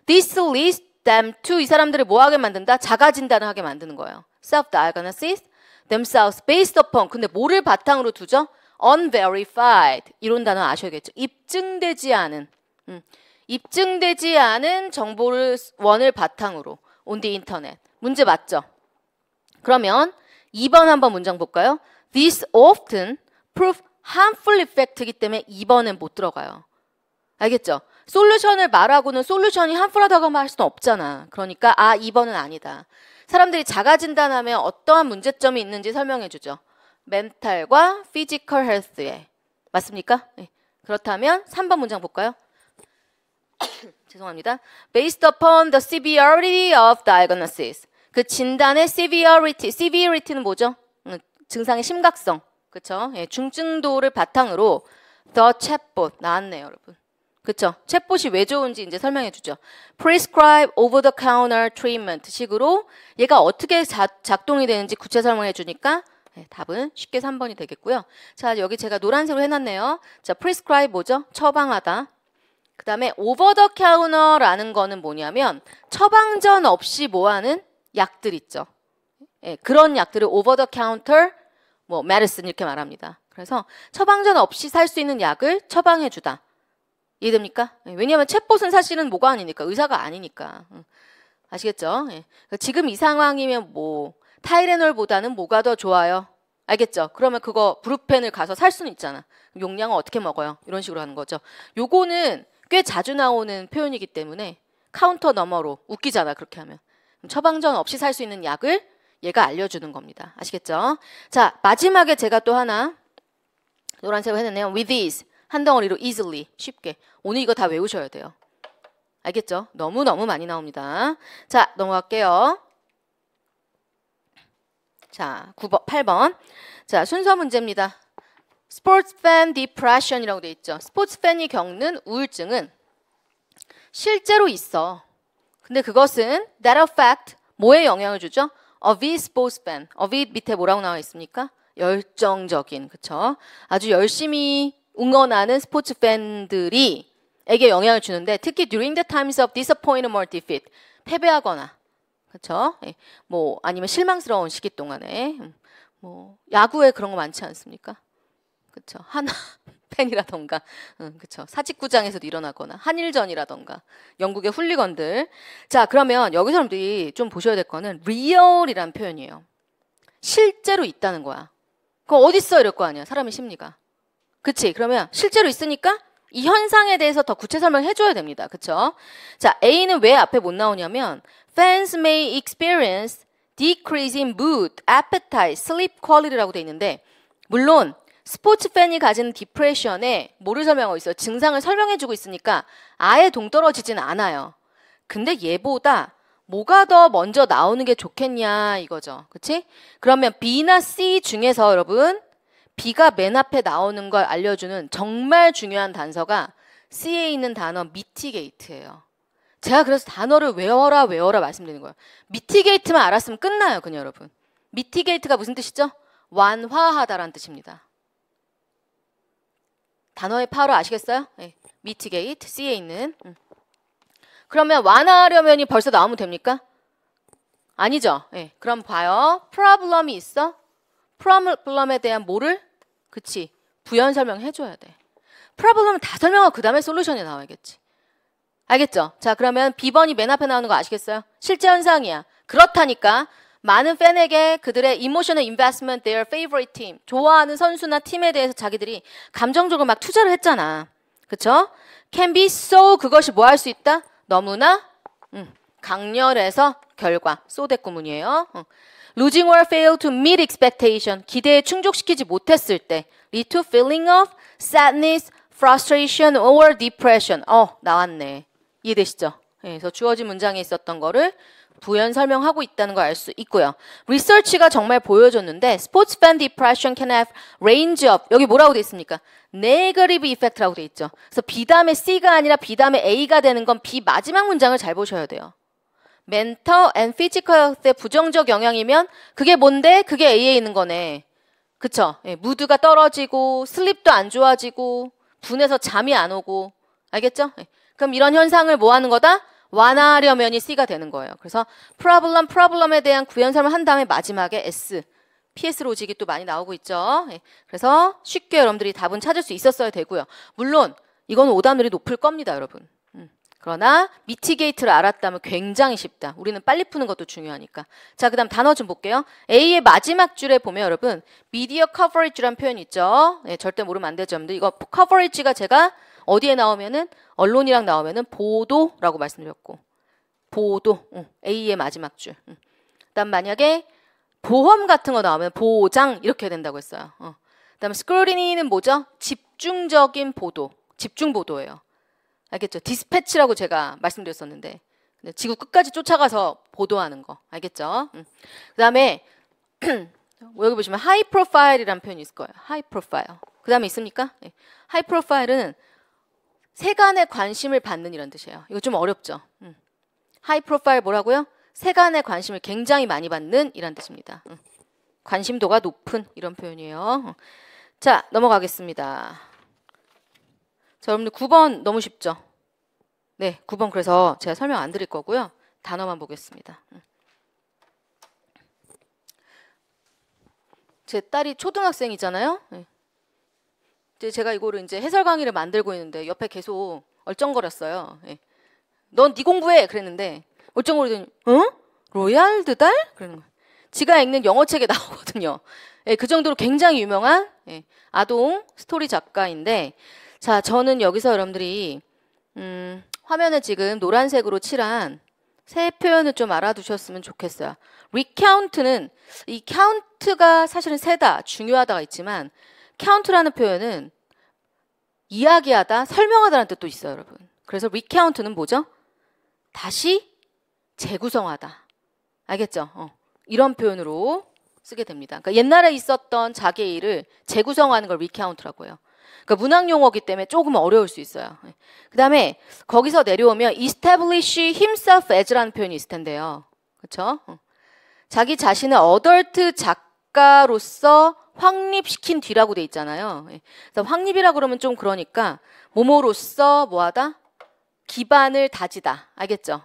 This leads them to 이 사람들을 뭐 하게 만든다? 자가 진단을 하게 만드는 거예요. Self-diagnosis themselves based upon 근데 뭐를 바탕으로 두죠? unverified 이런 단어 아셔야겠죠. 입증되지 않은 정보를 원을 바탕으로 on the internet. 문제 맞죠? 그러면 2번 한번 문장 볼까요? This often prove harmful effect이기 때문에 2번은 못 들어가요. 알겠죠? 솔루션을 말하고는 솔루션이 harmful하다고 할 수는 없잖아. 그러니까 2번은 아니다. 사람들이 자가 진단하면 어떠한 문제점이 있는지 설명해 주죠. 멘탈과 피지컬 헬스에. 맞습니까? 네. 그렇다면 3번 문장 볼까요? 죄송합니다. Based upon the severity of diagnosis. 그 진단의 severity는 뭐죠? 증상의 심각성. 그쵸? 예, 중증도를 바탕으로 the chatbot 나왔네요, 여러분. 그쵸? 챗봇이 왜 좋은지 이제 설명해 주죠. prescribe over the counter treatment 식으로 얘가 어떻게 작동이 되는지 구체 설명해 주니까 네, 답은 쉽게 3번이 되겠고요. 자, 여기 제가 노란색으로 해놨네요. 자, prescribe 뭐죠? 처방하다. 그 다음에 over the counter라는 거는 뭐냐면 처방전 없이 뭐하는 약들 있죠. 예, 그런 약들을 over the counter 뭐 medicine 이렇게 말합니다. 그래서 처방전 없이 살 수 있는 약을 처방해 주다. 이해됩니까? 왜냐하면 챗봇은 사실은 뭐가 아니니까 의사가 아니니까 아시겠죠? 예. 지금 이 상황이면 뭐 타이레놀보다는 뭐가 더 좋아요? 알겠죠? 그러면 그거 브루펜을 가서 살 수는 있잖아. 용량은 어떻게 먹어요? 이런 식으로 하는 거죠. 요거는 꽤 자주 나오는 표현이기 때문에 카운터 너머로 웃기잖아 그렇게 하면. 처방전 없이 살 수 있는 약을 얘가 알려주는 겁니다. 아시겠죠? 자, 마지막에 제가 또 하나 노란색으로 해놨네요. with ease. 한 덩어리로 easily, 쉽게. 오늘 이거 다 외우셔야 돼요. 알겠죠? 너무너무 많이 나옵니다. 자, 넘어갈게요. 자, 8번. 자, 순서 문제입니다. 스포츠 팬 디프레션이라고 돼 있죠. 스포츠 팬이 겪는 우울증은 실제로 있어. 근데 그것은 that of fact 뭐에 영향을 주죠? of it sports fan. of it 밑에 뭐라고 나와 있습니까? 열정적인, 그쵸? 아주 열심히 응원하는 스포츠 팬들이 에게 영향을 주는데 특히 during the times of disappointment or defeat 패배하거나 그쵸? 뭐 아니면 실망스러운 시기 동안에 뭐 야구에 그런 거 많지 않습니까? 그쵸? 하나 팬이라던가 그쵸? 사직구장에서도 일어나거나 한일전이라던가 영국의 훌리건들. 자, 그러면 여기서 여러분들이 좀 보셔야 될 거는 real이라는 표현이에요. 실제로 있다는 거야. 그럼 어디 있어 이럴 거 아니야, 사람의 심리가. 그치? 그러면 실제로 있으니까 이 현상에 대해서 더 구체 설명해 줘야 됩니다. 그쵸? 자, A는 왜 앞에 못 나오냐면 fans may experience decrease in mood, appetite, sleep quality라고 돼 있는데 물론 스포츠 팬이 가지는 디프레션에 뭐를 설명하고 있어요? 증상을 설명해 주고 있으니까 아예 동떨어지진 않아요. 근데 얘보다 뭐가 더 먼저 나오는 게 좋겠냐 이거죠. 그치? 그러면 B나 C 중에서 여러분 B가 맨 앞에 나오는 걸 알려주는 정말 중요한 단서가 C에 있는 단어 mitigate예요. 제가 그래서 단어를 외워라 말씀드리는 거예요. mitigate만 알았으면 끝나요. 그냥 여러분. mitigate가 무슨 뜻이죠? 완화하다라는 뜻입니다. 단어의 파로 아시겠어요? 네. mitigate, C에 있는. 그러면 완화하려면 벌써 나오면 됩니까? 아니죠. 네. 그럼 봐요. problem이 있어? problem에 대한 뭐를? 그치. 부연 설명해줘야 돼. problem은 다 설명하고 그 다음에 솔루션이 나와야겠지. 알겠죠? 자, 그러면 B번이 맨 앞에 나오는 거 아시겠어요? 실제 현상이야. 그렇다니까 많은 팬에게 그들의 emotional investment, their favorite team, 좋아하는 선수나 팀에 대해서 자기들이 감정적으로 막 투자를 했잖아. 그쵸? can be so 그것이 뭐 할 수 있다? 너무나 강렬해서 결과. so 대구문이에요. losing or fail to meet expectation 기대에 충족시키지 못했을 때 lead to feeling of sadness, frustration or depression. 나왔네. 이해되시죠? 네, 그래서 주어진 문장에 있었던 거를 부연 설명하고 있다는 걸 알 수 있고요. 리서치가 정말 보여줬는데 스포츠 팬 디프레션 can have range of 여기 뭐라고 돼 있습니까? 네거티브 이펙트라고 돼 있죠. 그래서 B 다음에 C가 아니라 B 다음에 A가 되는 건 B 마지막 문장을 잘 보셔야 돼요. mental and physical health에 부정적 영향이면 그게 뭔데? 그게 A에 있는 거네. 그쵸? 예, 무드가 떨어지고 슬립도 안 좋아지고 분해서 잠이 안 오고 알겠죠? 예. 그럼 이런 현상을 뭐 하는 거다? 완화하려면이 C가 되는 거예요. 그래서 problem에 대한 구현 설명을 한 다음에 마지막에 S, PS 로직이 또 많이 나오고 있죠. 예. 그래서 쉽게 여러분들이 답은 찾을 수 있었어야 되고요. 물론 이건 오답률이 높을 겁니다, 여러분. 그러나 mitigate를 알았다면 굉장히 쉽다. 우리는 빨리 푸는 것도 중요하니까. 자, 그 다음 단어 좀 볼게요. A의 마지막 줄에 보면 여러분 media coverage라는 표현이 있죠. 예, 절대 모르면 안 되죠, 여러분들. 이거 coverage가 제가 어디에 나오면은 언론이랑 나오면은 보도라고 말씀드렸고 보도 A의 마지막 줄. 그다음 만약에 보험 같은 거 나오면 보장 이렇게 해야 된다고 했어요. 그다음에 scrutiny는 뭐죠? 집중적인 보도, 집중 보도예요. 알겠죠? 디스패치라고 제가 말씀드렸었는데 지구 끝까지 쫓아가서 보도하는 거 알겠죠? 그다음에 여기 보시면 high profile이라는 표현이 있을 거예요. high profile. 그다음에 있습니까? 네. high profile은 세간의 관심을 받는 이런 뜻이에요. 이거 좀 어렵죠? high profile 뭐라고요? 세간의 관심을 굉장히 많이 받는 이란 뜻입니다. 관심도가 높은 이런 표현이에요. 자, 넘어가겠습니다. 자, 여러분들 9번 너무 쉽죠? 네, 9번 그래서 제가 설명 안 드릴 거고요. 단어만 보겠습니다. 제 딸이 초등학생이잖아요. 네. 이제 제가 이거를 이제 해설 강의를 만들고 있는데 옆에 계속 얼쩡거렸어요. 네. 넌 네 공부해! 그랬는데 얼쩡거리더니 로얄드 달? 그러는 거예요. 지가 읽는 영어책에 나오거든요. 네, 그 정도로 굉장히 유명한 아동 스토리 작가인데 자, 저는 여기서 여러분들이 화면에 지금 노란색으로 칠한 새 표현을 좀 알아두셨으면 좋겠어요. recount는 이 count가 사실은 세다, 중요하다가 있지만 count라는 표현은 이야기하다, 설명하다라는 뜻도 있어요, 여러분. 그래서 recount는 뭐죠? 다시 재구성하다. 알겠죠? 이런 표현으로 쓰게 됩니다. 그러니까 옛날에 있었던 자기의 일을 재구성하는 걸 recount라고 해요. 그러니까 문학 용어기 때문에 조금 어려울 수 있어요. 그 다음에 거기서 내려오면 establish himself as라는 표현이 있을 텐데요. 그렇죠? 자기 자신을 어덜트 작가로서 확립시킨 뒤라고 돼 있잖아요. 그래서 확립이라 그러면 좀 그러니까 뭐뭐로서 뭐하다? 기반을 다지다. 알겠죠?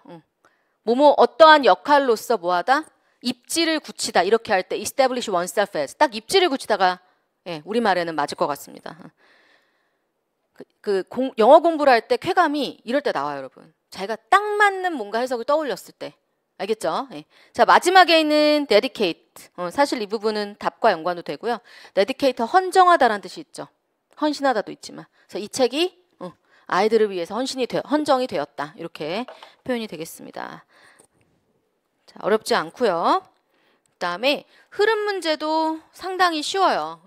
뭐뭐 어떠한 역할로서 뭐하다? 입지를 굳히다. 이렇게 할 때 establish oneself as 딱 입지를 굳히다가 우리말에는 맞을 것 같습니다. 영어 공부를 할 때 쾌감이 이럴 때 나와요, 여러분. 자기가 딱 맞는 뭔가 해석을 떠올렸을 때. 알겠죠? 자, 마지막에 있는 dedicate. 사실 이 부분은 답과 연관도 되고요. dedicate 헌정하다라는 뜻이 있죠. 헌신하다도 있지만. 그래서 이 책이 아이들을 위해서 헌정이 되었다. 이렇게 표현이 되겠습니다. 자, 어렵지 않고요. 그다음에 흐름 문제도 상당히 쉬워요.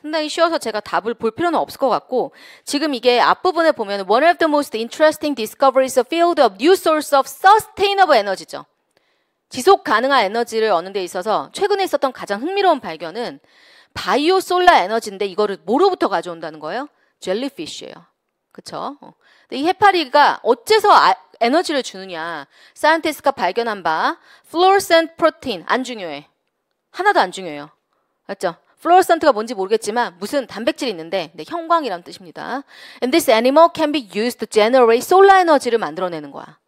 상당히 쉬워서 제가 답을 볼 필요는 없을 것 같고 지금 이게 앞부분에 보면 one of the most interesting discoveries of field of new source of sustainable energy죠. 지속 가능한 에너지를 얻는 데 있어서 최근에 있었던 가장 흥미로운 발견은 바이오 솔라 에너지인데 이거를 뭐로부터 가져온다는 거예요? 젤리피쉬예요. 그쵸? 근데 이 해파리가 어째서 에너지를 주느냐? 사이언티스트가 발견한 바 fluorescent protein 안 중요해. 하나도 안 중요해요. 맞죠? fluorescent가 뭔지 모르겠지만 무슨 단백질이 있는데 형광이라는 뜻입니다. And this animal can be used to generate solar energy를 만들어내는 거야.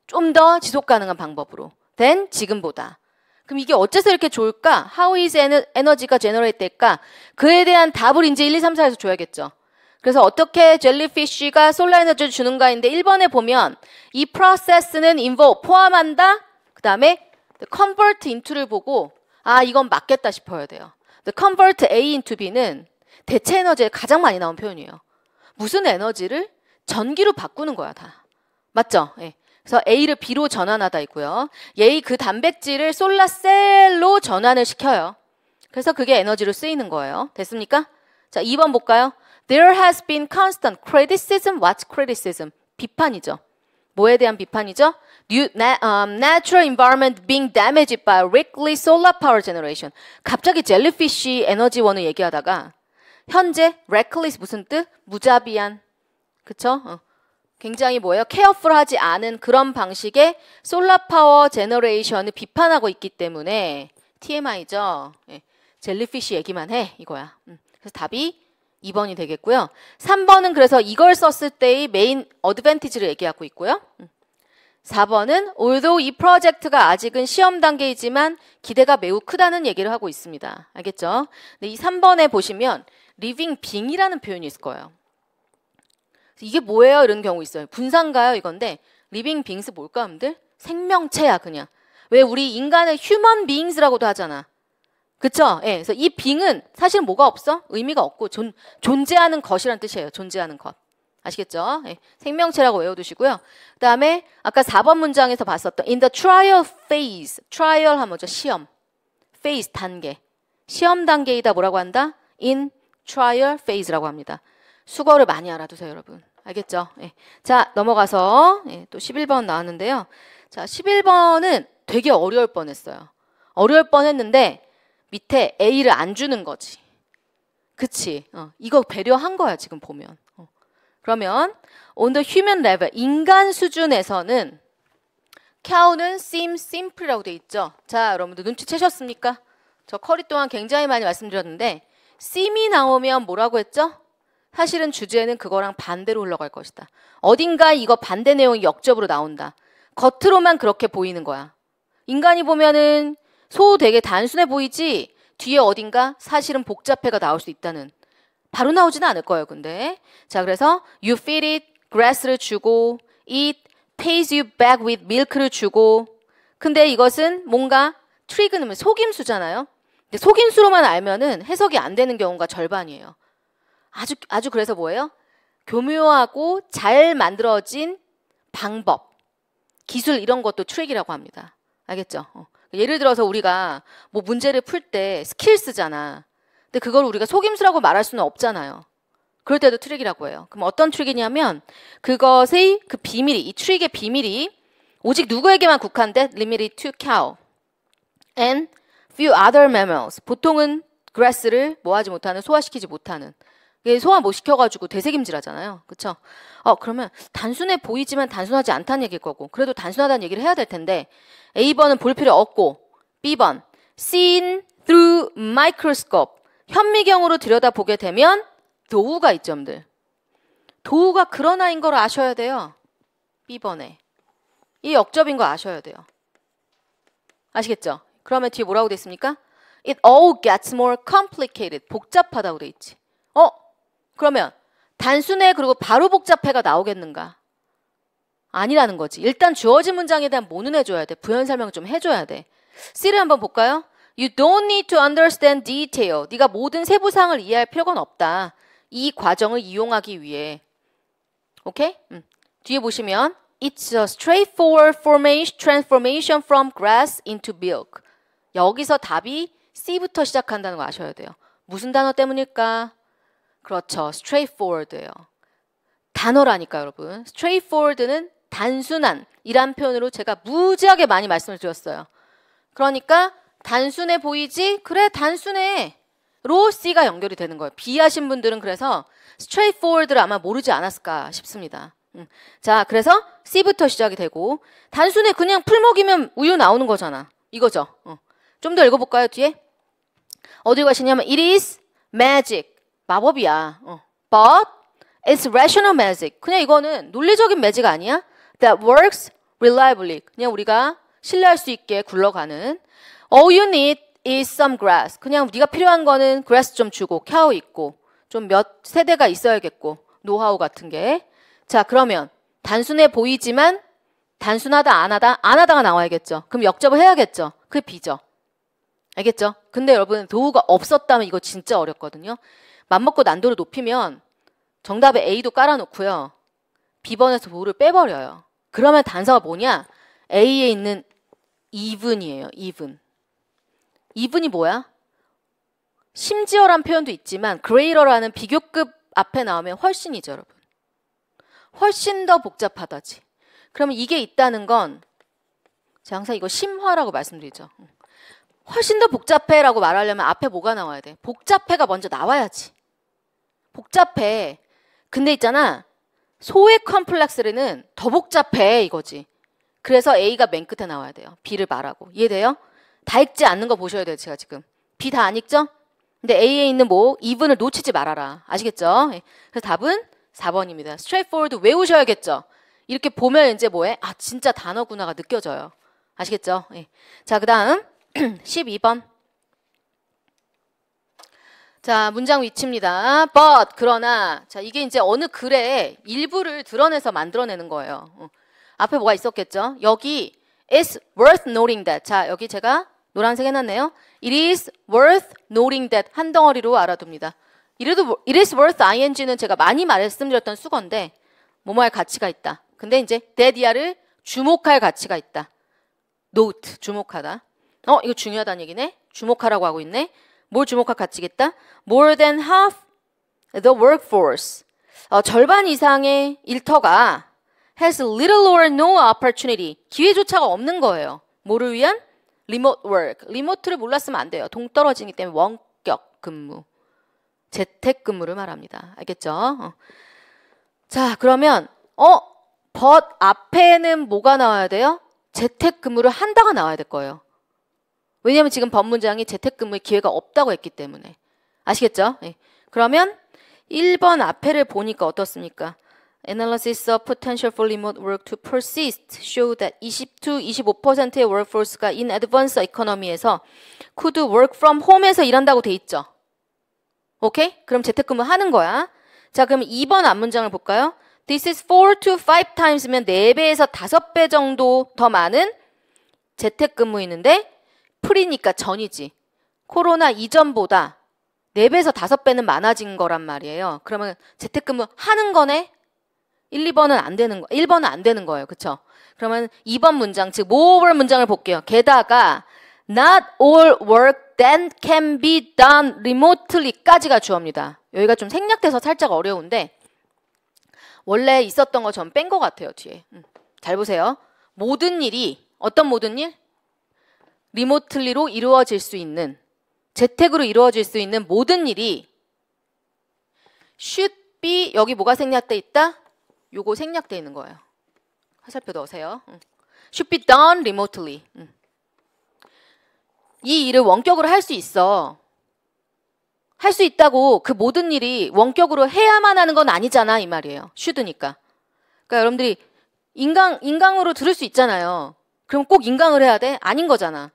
좀 더 지속 가능한 방법으로. 된 지금보다. 그럼 이게 어째서 이렇게 좋을까? How is 에너지가 generate 될까? 그에 대한 답을 이제 1, 2, 3, 4에서 줘야겠죠. 그래서 어떻게 젤리피쉬가 솔라 에너지를 주는가인데 1번에 보면 이 프로세스는 involve 포함한다. 그 다음에 convert into를 보고 아 이건 맞겠다 싶어야 돼요. convert A into B는 대체 에너지에 가장 많이 나온 표현이에요. 무슨 에너지를 전기로 바꾸는 거야 다. 맞죠? 예. 그래서 A를 B로 전환하다 있고요. 얘의 그 단백질을 솔라셀로 전환을 시켜요. 그래서 그게 에너지로 쓰이는 거예요. 됐습니까? 자, 2번 볼까요? There has been constant criticism. What's criticism? 비판이죠. 뭐에 대한 비판이죠? Natural environment being damaged by weekly solar power generation. 갑자기 젤리피쉬 에너지원을 얘기하다가 현재 reckless 무슨 뜻? 무자비한. 그쵸? 굉장히 뭐예요? 케어풀하지 않은 그런 방식의 솔라 파워 제너레이션을 비판하고 있기 때문에 TMI죠. 예. 젤리피쉬 얘기만 해 이거야. 그래서 답이 2번이 되겠고요. 3번은 그래서 이걸 썼을 때의 메인 어드밴티지를 얘기하고 있고요. 4번은 although 이 프로젝트가 아직은 시험 단계이지만 기대가 매우 크다는 얘기를 하고 있습니다. 알겠죠? 근데 이 3번에 보시면 living being이라는 표현이 있을 거예요. 이게 뭐예요? 이런 경우 있어요. 분산가요? 이건데 living beings 뭘까, 여러분들? 생명체야 그냥. 왜 우리 인간을 human beings라고도 하잖아. 그쵸? 예. 그래서 이 being은 사실 뭐가 없어? 의미가 없고 존재하는 것이란 뜻이에요. 존재하는 것. 아시겠죠? 예. 생명체라고 외워두시고요. 그 다음에 아까 4번 문장에서 봤었던 in the trial phase. trial 하면 뭐죠? 시험. phase 단계. 시험 단계이다 뭐라고 한다? in trial phase라고 합니다. 수거를 많이 알아두세요, 여러분. 알겠죠? 예. 자, 넘어가서 또 11번 나왔는데요. 자, 11번은 되게 어려울 뻔했어요. 어려울 뻔했는데 밑에 A를 안 주는 거지. 그치? 이거 배려한 거야, 지금 보면. 그러면 on the human level, 인간 수준에서는 cow는 seem simple이라고 돼 있죠. 자, 여러분들 눈치채셨습니까? 저 커리 동안 굉장히 많이 말씀드렸는데 seem이 나오면 뭐라고 했죠? 사실은 주제는 그거랑 반대로 흘러갈 것이다. 어딘가 이거 반대 내용이 역접으로 나온다. 겉으로만 그렇게 보이는 거야. 인간이 보면은 소 되게 단순해 보이지 뒤에 어딘가 사실은 복잡해가 나올 수 있다는. 바로 나오지는 않을 거예요. 근데 자 그래서 you feed it, grass를 주고 it pays you back with milk를 주고 근데 이것은 뭔가 트리그는 속임수잖아요. 근데 속임수로만 알면은 해석이 안 되는 경우가 절반이에요. 아주 그래서 뭐예요? 교묘하고 잘 만들어진 방법, 기술 이런 것도 트릭이라고 합니다. 알겠죠? 예를 들어서 우리가 뭐 문제를 풀 때 스킬 쓰잖아. 근데 그걸 우리가 속임수라고 말할 수는 없잖아요. 그럴 때도 트릭이라고 해요. 그럼 어떤 트릭이냐면 그것의 그 비밀이, 이 트릭의 비밀이 오직 누구에게만 국한돼? Limited to cow and few other mammals. 보통은 grass를 뭐하지 못하는, 소화시키지 못하는. 소화 못 시켜가지고 되새김질하잖아요. 그쵸? 그러면 단순해 보이지만 단순하지 않다는 얘기일 거고 그래도 단순하다는 얘기를 해야 될 텐데 A번은 볼 필요 없고 B번 seen through microscope 현미경으로 들여다보게 되면 도우가 있죠, 여러분들. 도우가 그러나인 걸 아셔야 돼요. B번에. 이 역접인 거 아셔야 돼요. 아시겠죠? 그러면 뒤에 뭐라고 돼 있습니까? It all gets more complicated. 복잡하다고 돼 있지. 그러면 단순해 그리고 바로 복잡해가 나오겠는가? 아니라는 거지. 일단 주어진 문장에 대한 뭐는 해줘야 돼. 부연 설명 좀 해줘야 돼. C를 한번 볼까요? You don't need to understand detail. 네가 모든 세부사항을 이해할 필요가 없다. 이 과정을 이용하기 위해. 오케이? 뒤에 보시면 It's a straightforward transformation from grass into milk. 여기서 답이 C부터 시작한다는 거 아셔야 돼요. 무슨 단어 때문일까? 그렇죠. straightforward예요. 단어라니까 여러분. straightforward는 단순한 이란 표현으로 제가 무지하게 많이 말씀을 드렸어요. 그러니까 단순해 보이지? 그래 단순해. 로 C가 연결이 되는 거예요. B 하신 분들은 그래서 straightforward를 아마 모르지 않았을까 싶습니다. 자, 그래서 C부터 시작이 되고 단순해 그냥 풀먹이면 우유 나오는 거잖아. 이거죠. 좀 더 읽어볼까요? 뒤에? 어디 가시냐면 It is magic. 마법이야. But it's rational magic. 그냥 이거는 논리적인 매직 아니야? That works reliably. 그냥 우리가 신뢰할 수 있게 굴러가는 All you need is some grass. 그냥 네가 필요한 거는 grass 좀 주고 cow 있고 좀 몇 세대가 있어야겠고 노하우 같은 게. 자, 그러면 단순해 보이지만 단순하다 안 하다가 나와야겠죠. 그럼 역접을 해야겠죠. 그게 B죠. 알겠죠? 근데 여러분 도우가 없었다면 이거 진짜 어렵거든요. 맘먹고 난도를 높이면 정답에 A도 깔아놓고요. B번에서 도우를 빼버려요. 그러면 단서가 뭐냐? A에 있는 even이에요. even. even이 뭐야? 심지어란 표현도 있지만 greater라는 비교급 앞에 나오면 훨씬이죠, 여러분. 훨씬 더 복잡하다지. 그러면 이게 있다는 건 제가 항상 이거 심화라고 말씀드리죠. 훨씬 더 복잡해라고 말하려면 앞에 뭐가 나와야 돼? 복잡해가 먼저 나와야지. 복잡해. 근데 있잖아. 소액 컴플렉스는 더 복잡해 이거지. 그래서 A가 맨 끝에 나와야 돼요. B를 말하고. 이해돼요? 다 읽지 않는 거 보셔야 돼요. 제가 지금. B 다 안 읽죠? 근데 A에 있는 even을 놓치지 말아라. 아시겠죠? 그래서 답은 4번입니다. straightforward 외우셔야겠죠? 이렇게 보면 이제 뭐해? 아 진짜 단어구나가 느껴져요. 아시겠죠? 자, 그 다음 12번. 자, 문장 위치입니다. But, 그러나. 자, 이게 이제 어느 글의 일부를 드러내서 만들어내는 거예요. 앞에 뭐가 있었겠죠? 여기 It's worth noting that. 자, 여기 제가 노란색 해놨네요. It is worth noting that. 한 덩어리로 알아둡니다. It is worth ing는 제가 많이 말씀드렸던 수건데 뭐뭐할 가치가 있다. 근데 이제 that이야를 주목할 가치가 있다. note, 주목하다. 이거 중요하다는 얘기네. 주목하라고 하고 있네. 뭘 주목할 가치겠다? More than half the workforce. 절반 이상의 일터가 has little or no opportunity. 기회조차가 없는 거예요. 뭐를 위한? remote work. 리모트를 몰랐으면 안 돼요. 동떨어지기 때문에 원격 근무. 재택 근무를 말합니다. 알겠죠? 자, 그러면 but 앞에는 뭐가 나와야 돼요? 재택 근무를 한다가 나와야 될 거예요. 왜냐하면 지금 법문장이 재택근무의 기회가 없다고 했기 때문에. 아시겠죠? 그러면 1번 앞에를 보니까 어떻습니까? Analysis of potential for remote work to persist show that 20-25%의 workforce가 in advanced economy에서 could work from home에서 일한다고 돼 있죠. 오케이? 그럼 재택근무 하는 거야. 자, 그럼 2번 앞문장을 볼까요? This is 4 to 5 times면 4배에서 5배 정도 더 많은 재택근무인데 프리니까 전이지. 코로나 이전보다 4배에서 5배는 많아진 거란 말이에요. 그러면 재택근무 하는 거네? 1, 2번은 안 되는 거, 1번은 안 되는 거예요. 그쵸? 그러면 2번 문장, 즉 모어볼 문장을 볼게요. 게다가 not all work that can be done remotely까지가 주어입니다. 여기가 좀 생략돼서 살짝 어려운데 원래 있었던 거 전 뺀 것 같아요. 뒤에. 잘 보세요. 모든 일이 어떤 모든 일? 리모틀리로 이루어질 수 있는 재택으로 이루어질 수 있는 모든 일이 should be 여기 뭐가 생략돼 있다? 요거 생략돼 있는 거예요. 화살표 넣으세요. should be done remotely. 이 일을 원격으로 할 수 있어. 할 수 있다고 그 모든 일이 원격으로 해야만 하는 건 아니잖아 이 말이에요. should니까. 그러니까 여러분들이 인강으로 들을 수 있잖아요. 그럼 꼭 인강을 해야 돼? 아닌 거잖아.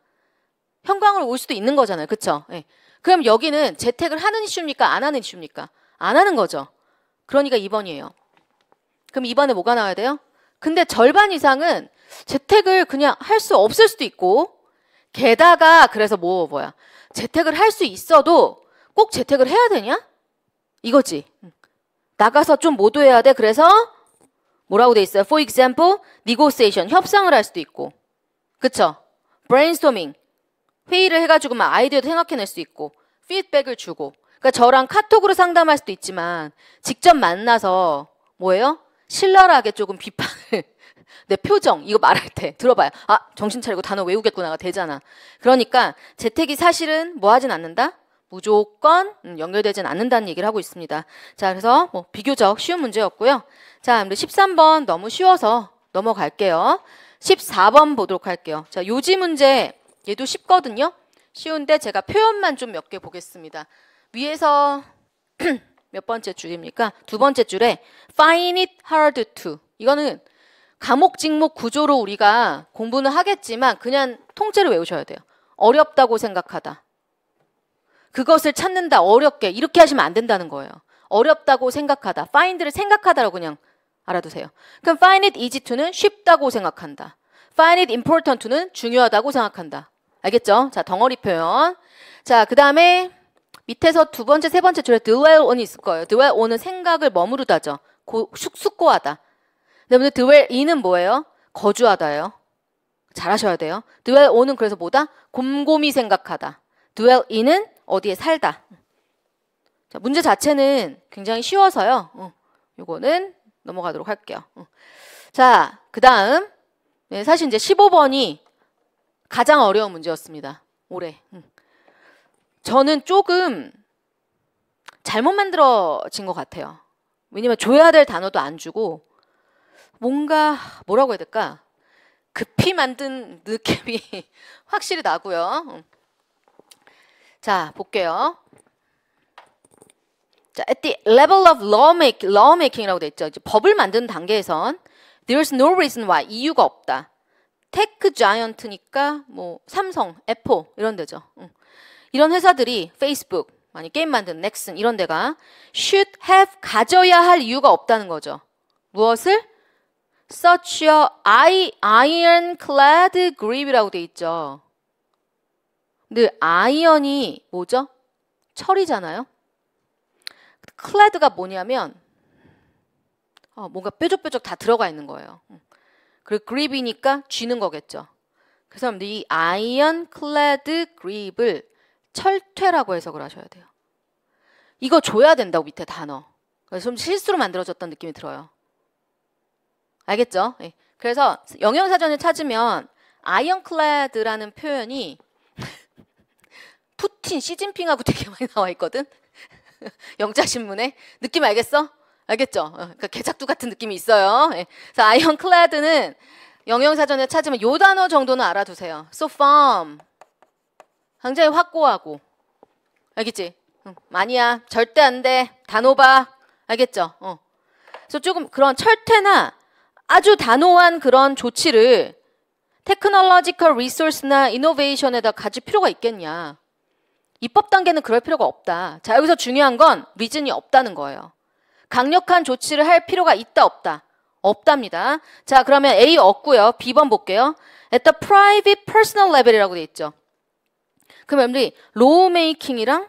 현강으로 올 수도 있는 거잖아요. 그쵸? 네. 그럼 여기는 재택을 하는 이슈입니까? 안 하는 이슈입니까? 안 하는 거죠. 그러니까 2번이에요. 그럼 2번에 뭐가 나와야 돼요? 근데 절반 이상은 재택을 그냥 할 수 없을 수도 있고 게다가 그래서 뭐야 재택을 할 수 있어도 꼭 재택을 해야 되냐? 이거지. 나가서 좀 모도해야 돼. 그래서 뭐라고 돼 있어요? For example, negotiation, 협상을 할 수도 있고 그쵸? brainstorming, 회의를 해가지고 막 아이디어도 생각해낼 수 있고 피드백을 주고 그러니까 저랑 카톡으로 상담할 수도 있지만 직접 만나서 뭐예요? 신랄하게 조금 비판을 내 표정 이거 말할 때 들어봐요. 아 정신 차리고 단어 외우겠구나가 되잖아. 그러니까 재택이 사실은 뭐 하진 않는다? 무조건 연결되진 않는다는 얘기를 하고 있습니다. 자 그래서 뭐 비교적 쉬운 문제였고요. 자 우리 13번 너무 쉬워서 넘어갈게요. 14번 보도록 할게요. 자 요지 문제 얘도 쉽거든요. 쉬운데 제가 표현만 좀 몇 개 보겠습니다. 위에서 몇 번째 줄입니까? 두 번째 줄에 find it hard to 이거는 과목 직목 구조로 우리가 공부는 하겠지만 그냥 통째로 외우셔야 돼요. 어렵다고 생각하다. 그것을 찾는다. 어렵게. 이렇게 하시면 안 된다는 거예요. 어렵다고 생각하다. find를 생각하다라고 그냥 알아두세요. 그럼 find it easy to는 쉽다고 생각한다. find it important to는 중요하다고 생각한다. 알겠죠? 자, 덩어리 표현. 자, 그 다음에 밑에서 두 번째, 세 번째 줄에 dwell on이 있을 거예요. dwell on은 생각을 머무르다죠. 숙고하다. 근데 dwell in은 뭐예요? 거주하다예요. 잘하셔야 돼요. dwell on은 그래서 뭐다? 곰곰이 생각하다. dwell in은 어디에 살다. 자, 문제 자체는 굉장히 쉬워서요. 요거는 넘어가도록 할게요. 자, 그 다음. 네, 사실 이제 15번이 가장 어려운 문제였습니다. 올해. 저는 조금 잘못 만들어진 것 같아요. 왜냐면 줘야 될 단어도 안 주고 뭔가 뭐라고 해야 될까? 급히 만든 느낌이 확실히 나고요. 자, 볼게요. 자, at the level of lawmaking이라고 돼 있죠. 이제 법을 만드는 단계에선 there's no reason why 이유가 없다. 테크 자이언트니까 뭐 삼성, 애플 이런 데죠. 이런 회사들이 페이스북, 많이 게임 만드는 넥슨 이런 데가 should have 가져야 할 이유가 없다는 거죠. 무엇을? Such a ironclad grip이라고 돼 있죠. 근데 아이언이 뭐죠? 철이잖아요. 클래드가 뭐냐면 뭔가 뾰족뾰족 다 들어가 있는 거예요. 그리고 그립이니까 쥐는 거겠죠. 그래서 이 아이언클래드 그립을 철퇴라고 해석을 하셔야 돼요. 이거 줘야 된다고 밑에 단어. 그래서 좀 실수로 만들어졌던 느낌이 들어요. 알겠죠? 네. 그래서 영영사전을 찾으면 아이언클래드라는 표현이 푸틴, 시진핑하고 되게 많이 나와 있거든. 영자신문에 느낌 알겠어? 알겠죠? 그러니까 개작두 같은 느낌이 있어요. 네. 그래서 아이언클래드는 영영사전에 찾으면 요 단어 정도는 알아두세요. So firm. 굉장히 확고하고. 알겠지? 아니야. 절대 안 돼. 단호박. 알겠죠? 그래서 조금 그런 철퇴나 아주 단호한 그런 조치를 테크놀로지컬 리소스나 이노베이션에다 가질 필요가 있겠냐. 입법 단계는 그럴 필요가 없다. 자, 여기서 중요한 건 리즌이 없다는 거예요. 강력한 조치를 할 필요가 있다 없다? 없답니다. 자, 그러면 A 없고요. B번 볼게요. At the private personal level이라고 돼 있죠. 그럼 여러분들이 lawmaking이랑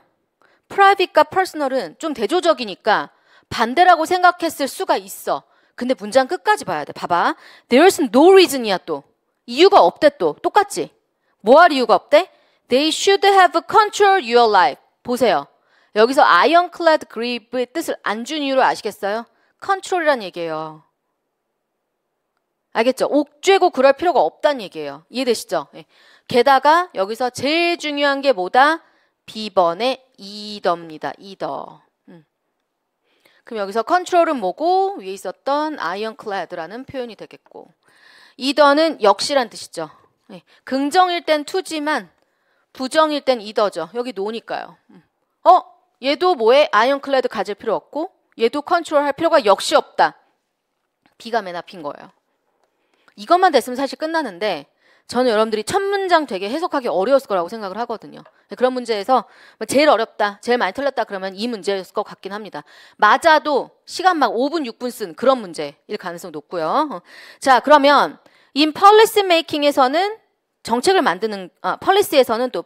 private과 personal은 좀 대조적이니까 반대라고 생각했을 수가 있어. 근데 문장 끝까지 봐야 돼. 봐봐. There's no reason이야 또. 이유가 없대 또. 똑같지? 뭐 할 이유가 없대? They should have control your life. 보세요. 여기서 ironclad grip의 뜻을 안 준 이유를 아시겠어요? control이란 얘기예요. 알겠죠? 옥죄고 그럴 필요가 없다는 얘기예요. 이해되시죠? 네. 게다가 여기서 제일 중요한 게 뭐다? B번의 either입니다. either. 그럼 여기서 컨트롤은 뭐고 위에 있었던 ironclad라는 표현이 되겠고 either는 역시란 뜻이죠. 네. 긍정일 땐 to지만 부정일 땐 either죠. 여기 no니까요. 얘도 뭐에 ironclad 가질 필요 없고 얘도 컨트롤 할 필요가 역시 없다. B가 맨 앞인 거예요. 이것만 됐으면 사실 끝나는데 저는 여러분들이 첫 문장 되게 해석하기 어려웠을 거라고 생각을 하거든요. 그런 문제에서 제일 어렵다, 제일 많이 틀렸다 그러면 이 문제였을 것 같긴 합니다. 맞아도 시간 막 5분, 6분 쓴 그런 문제일 가능성 높고요. 자, 그러면 in policy making에서는 정책을 만드는, policy에서는 또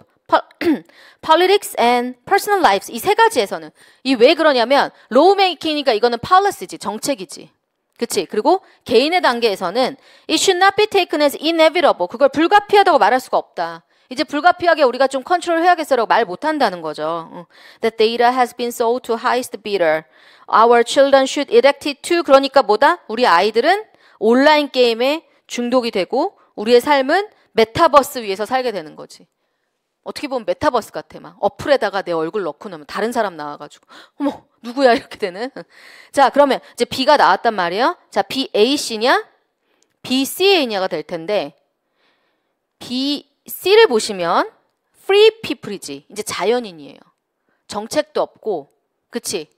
politics and personal lives 이 세 가지에서는 이 왜 그러냐면 law making이니까 이거는 policy지, 정책이지. 그치? 그리고 개인의 단계에서는 it should not be taken as inevitable. 그걸 불가피하다고 말할 수가 없다. 이제 불가피하게 우리가 좀 컨트롤 해야겠어라고 말 못한다는 거죠. That data has been sold to highest bidder. Our children should elect it to. 그러니까 뭐다? 우리 아이들은 온라인 게임에 중독이 되고 우리의 삶은 메타버스 위에서 살게 되는 거지. 어떻게 보면 메타버스 같아. 막 어플에다가 내 얼굴 넣고 나면 다른 사람 나와가지고 어머 누구야 이렇게 되는. 자, 그러면 이제 B가 나왔단 말이에요. 자, BAC냐 BCA냐가 될 텐데 BC를 보시면 free people이지. 이제 자연인이에요. 정책도 없고 그치?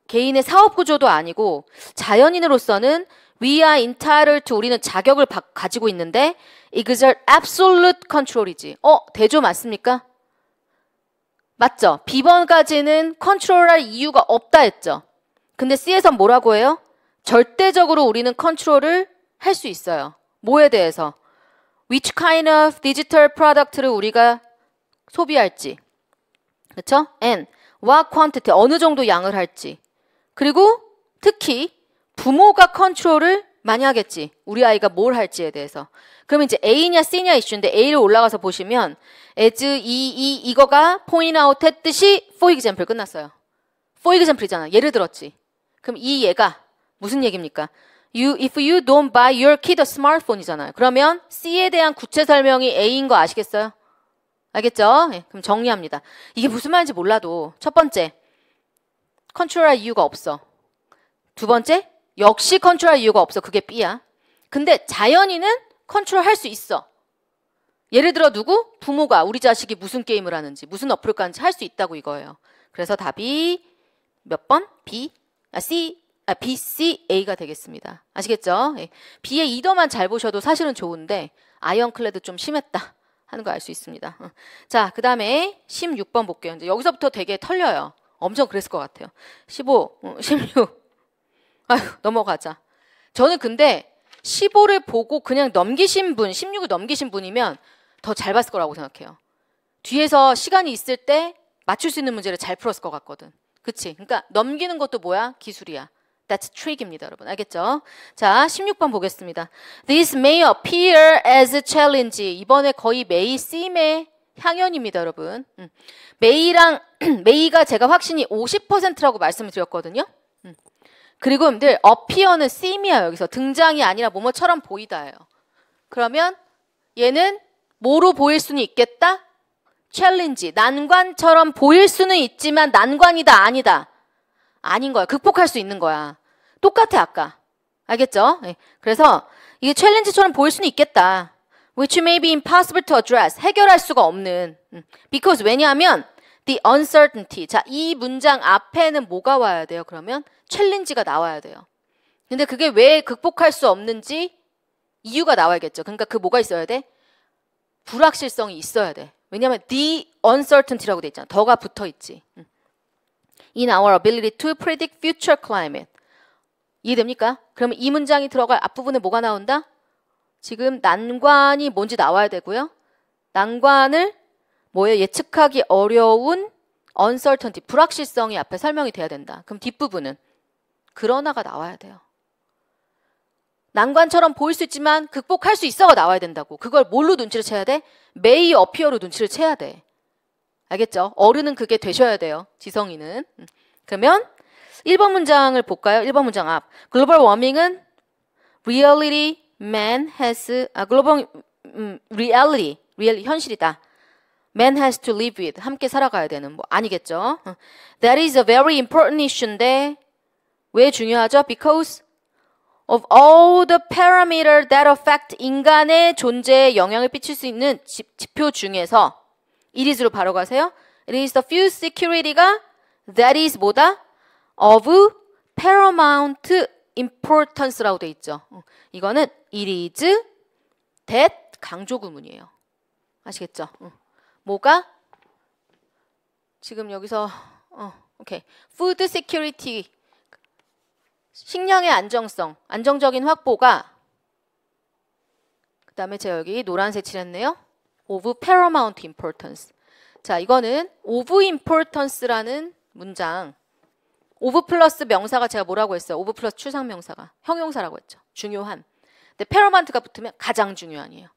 개인의 사업 구조도 아니고 자연인으로서는 we are entitled to 우리는 자격을 가지고 있는데 exert absolute control이지. 대조 맞습니까? 맞죠? B번까지는 컨트롤할 이유가 없다 했죠. 근데 C에선 뭐라고 해요? 절대적으로 우리는 컨트롤을 할 수 있어요. 뭐에 대해서? Which kind of digital product를 우리가 소비할지. 그렇죠? And what quantity, 어느 정도 양을 할지. 그리고 특히 부모가 컨트롤을 많이 하겠지. 우리 아이가 뭘 할지에 대해서. 그러면 이제 A냐 C냐 이슈인데 A를 올라가서 보시면 as 이거가 point out 했듯이 for example 끝났어요. for example이잖아. 예를 들었지. 그럼 이 얘가 무슨 얘기입니까? If you don't buy your kid a smartphone이잖아요. 그러면 C에 대한 구체 설명이 A인 거 아시겠어요? 알겠죠? 네, 그럼 정리합니다. 이게 무슨 말인지 몰라도 첫 번째, 컨트롤할 이유가 없어. 두 번째, 역시 컨트롤할 이유가 없어. 그게 B야. 근데 자연인은 컨트롤할 수 있어. 예를 들어 누구? 부모가 우리 자식이 무슨 게임을 하는지 무슨 어플을 까는지 할 수 있다고 이거예요. 그래서 답이 몇 번? B, C, A가 되겠습니다. 아시겠죠? B의 이더만 잘 보셔도 사실은 좋은데 아이언클레드 좀 심했다 하는 거 알 수 있습니다. 자, 그 다음에 16번 볼게요. 이제 여기서부터 되게 털려요. 엄청 그랬을 것 같아요. 15, 16. 아휴, 넘어가자. 저는 근데 15를 보고 그냥 넘기신 분, 16을 넘기신 분이면 더 잘 봤을 거라고 생각해요. 뒤에서 시간이 있을 때 맞출 수 있는 문제를 잘 풀었을 것 같거든. 그치? 그러니까 넘기는 것도 뭐야? 기술이야. That's trick입니다, 여러분. 알겠죠? 자, 16번 보겠습니다. This may appear as a challenge. 이번에 거의 may, seem의 향연입니다, 여러분. may가 제가 확신이 50%라고 말씀을 드렸거든요. 그리고 여러분들 appear는 seem이야. 여기서 등장이 아니라 뭐뭐처럼 보이다예요. 그러면 얘는 뭐로 보일 수는 있겠다? 챌린지, 난관처럼 보일 수는 있지만 난관이다, 아니다. 아닌 거야. 극복할 수 있는 거야. 똑같아, 아까. 알겠죠? 네. 그래서 이게 챌린지처럼 보일 수는 있겠다. Which may be impossible to address. 해결할 수가 없는. Because 왜냐하면 the uncertainty. 자, 이 문장 앞에는 뭐가 와야 돼요? 그러면 챌린지가 나와야 돼요. 근데 그게 왜 극복할 수 없는지 이유가 나와야겠죠. 그러니까 그 뭐가 있어야 돼? 불확실성이 있어야 돼. 왜냐하면 the uncertainty라고 돼 있잖아. 더가 붙어 있지. In our ability to predict future climate. 이해됩니까? 그러면 이 문장이 들어갈 앞부분에 뭐가 나온다? 지금 난관이 뭔지 나와야 되고요. 난관을 뭐예요? 예측하기 어려운 uncertainty, 불확실성이 앞에 설명이 돼야 된다. 그럼 뒷부분은 그러나가 나와야 돼요. 난관처럼 보일 수 있지만 극복할 수 있어가 나와야 된다고. 그걸 뭘로 눈치를 채야 돼? may appear로 눈치를 채야 돼. 알겠죠? 어른은 그게 되셔야 돼요. 지성이는. 그러면 1번 문장을 볼까요? 1번 문장 앞. 글로벌 워밍은 reality man has 글로벌 reality 현실이다. Man has to live with 함께 살아가야 되는 뭐 아니겠죠? That is a very important issue인데 왜 중요하죠? Because of all the parameters that affect 인간의 존재에 영향을 끼칠 수 있는 지표 중에서 it is로 바로 가세요. It is the food security가 that is 뭐다? of paramount importance라고 돼 있죠. 이거는 it is that 강조 구문이에요. 아시겠죠? 뭐가? 지금 여기서 오케이. food security 식량의 안정성, 안정적인 확보가 그 다음에 제가 여기 노란색 칠했네요. of paramount importance. 자, 이거는 of importance라는 문장 of 플러스 명사가 제가 뭐라고 했어요? of 플러스 추상명사가 형용사라고 했죠. 중요한. 근데 paramount가 붙으면 가장 중요한이에요.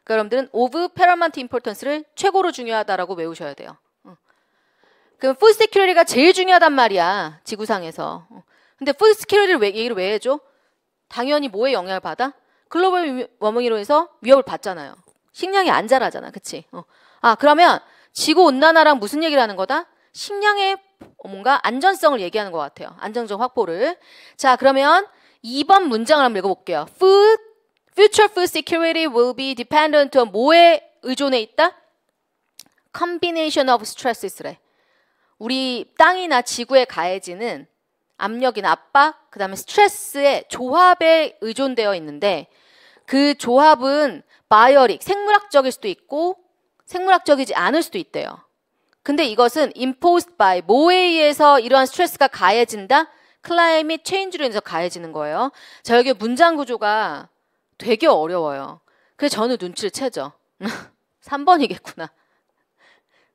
그러니까 여러분들은 of paramount importance를 최고로 중요하다라고 외우셔야 돼요. 그럼 food security가 제일 중요하단 말이야. 지구상에서. 근데 food security를 얘기를 왜 해줘? 당연히 뭐에 영향을 받아? 글로벌 워밍으로 해서 위협을 받잖아요. 식량이 안 자라잖아. 그치? 그러면 지구온난화랑 무슨 얘기를 하는 거다? 식량의 뭔가 안전성을 얘기하는 것 같아요. 안정적 확보를. 자, 그러면 2번 문장을 한번 읽어볼게요. Future food security will be dependent on 뭐에 의존해 있다? Combination of stresses래. 우리 땅이나 지구에 가해지는 압력이나 압박, 그 다음에 스트레스의 조합에 의존되어 있는데 그 조합은 바이오릭, 생물학적일 수도 있고 생물학적이지 않을 수도 있대요. 근데 이것은 imposed by 뭐에 의해서 이러한 스트레스가 가해진다? climate change로 인해서 가해지는 거예요. 자, 여기 문장 구조가 되게 어려워요. 그래서 저는 눈치를 채죠. 3번이겠구나.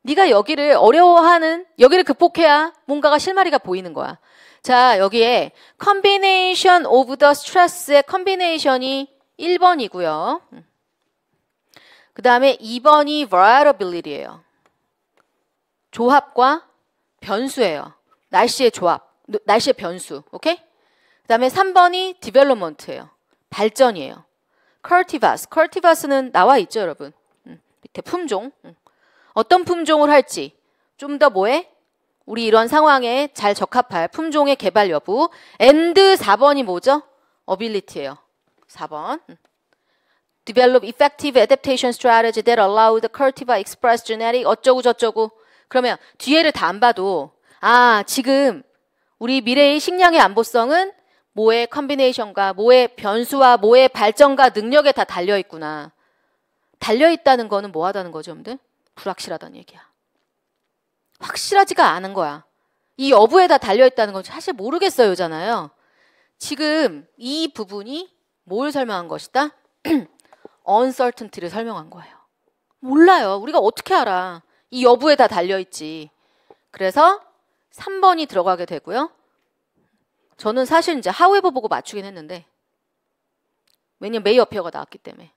네가 여기를 어려워하는, 여기를 극복해야 뭔가가 실마리가 보이는 거야. 자, 여기에 combination of the stress의 combination이 1번이고요. 그 다음에 2번이 variability예요. 조합과 변수예요. 날씨의 조합, 날씨의 변수. 오케이? 그 다음에 3번이 development예요. 발전이에요. cultivars는 나와 있죠, 여러분. 밑에 품종. 어떤 품종을 할지 좀 더 뭐해? 우리 이런 상황에 잘 적합할 품종의 개발 여부. and 4번이 뭐죠? ability예요. 4번. Develop effective adaptation strategy that allow the cultivar express genetic 어쩌고 저쩌고. 그러면 뒤에를 다 안 봐도 지금 우리 미래의 식량의 안보성은 뭐의 컨비네이션과 뭐의 변수와 뭐의 발전과 능력에 다 달려있구나. 달려있다는 거는 뭐 하다는 거죠, 여러분들? 불확실하다는 얘기야. 확실하지가 않은 거야. 이 여부에 다 달려있다는 건 사실 모르겠어요잖아요. 지금 이 부분이 뭘 설명한 것이다? uncertainty를 설명한 거예요. 몰라요. 우리가 어떻게 알아? 이 여부에 다 달려있지. 그래서 3번이 들어가게 되고요. 저는 사실 이제 however 보고 맞추긴 했는데 왜냐면 may appear가 나왔기 때문에.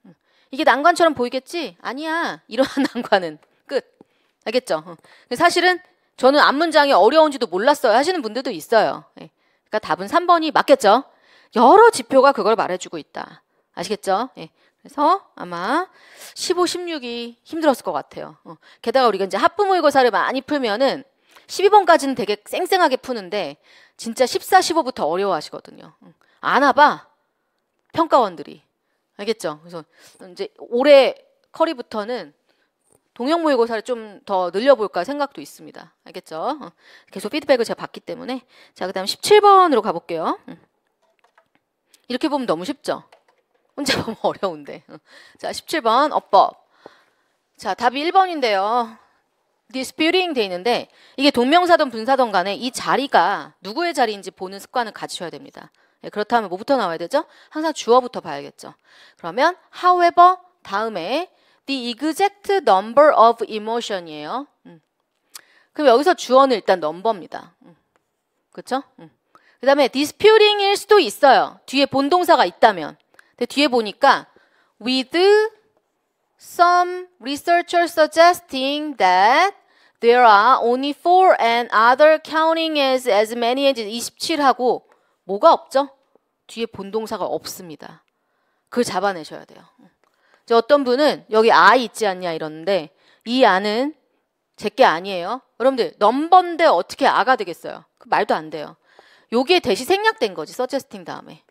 이게 난관처럼 보이겠지? 아니야. 이러한 난관은 끝. 알겠죠? 사실은 저는 앞문장이 어려운지도 몰랐어요 하시는 분들도 있어요. 그러니까 답은 3번이 맞겠죠? 여러 지표가 그걸 말해주고 있다. 아시겠죠? 그래서 아마 15, 16이 힘들었을 것 같아요. 게다가 우리가 이제 합부모의고사를 많이 풀면은 12번까지는 되게 쌩쌩하게 푸는데 진짜 14, 15부터 어려워하시거든요. 안 와봐. 평가원들이. 알겠죠? 그래서 이제 올해 커리부터는 동형 모의고사를 좀 더 늘려볼까 생각도 있습니다. 알겠죠? 계속 피드백을 제가 받기 때문에. 자, 그 다음 17번으로 가볼게요. 이렇게 보면 너무 쉽죠? 혼자 보면 어려운데. 자, 17번 어법. 자, 답이 1번인데요. disputing 돼 있는데 이게 동명사든 분사든 간에 이 자리가 누구의 자리인지 보는 습관을 가지셔야 됩니다. 그렇다면 뭐부터 나와야 되죠? 항상 주어부터 봐야겠죠. 그러면 however 다음에 the exact number of emotion이에요. 그럼 여기서 주어는 일단 넘버입니다. 그렇죠? 그 다음에 disputing일 수도 있어요. 뒤에 본동사가 있다면. 근데 뒤에 보니까 with some researchers suggesting that there are only 4 and other counting as many as 27하고 뭐가 없죠? 뒤에 본동사가 없습니다. 그걸 잡아내셔야 돼요. 어떤 분은 여기 I 있지 않냐 이러는데 이 아는 제게 아니에요. 여러분들 넘버인데 어떻게 아가 되겠어요? 그 말도 안 돼요. 요게 대시 생략된 거지. suggesting 다음에.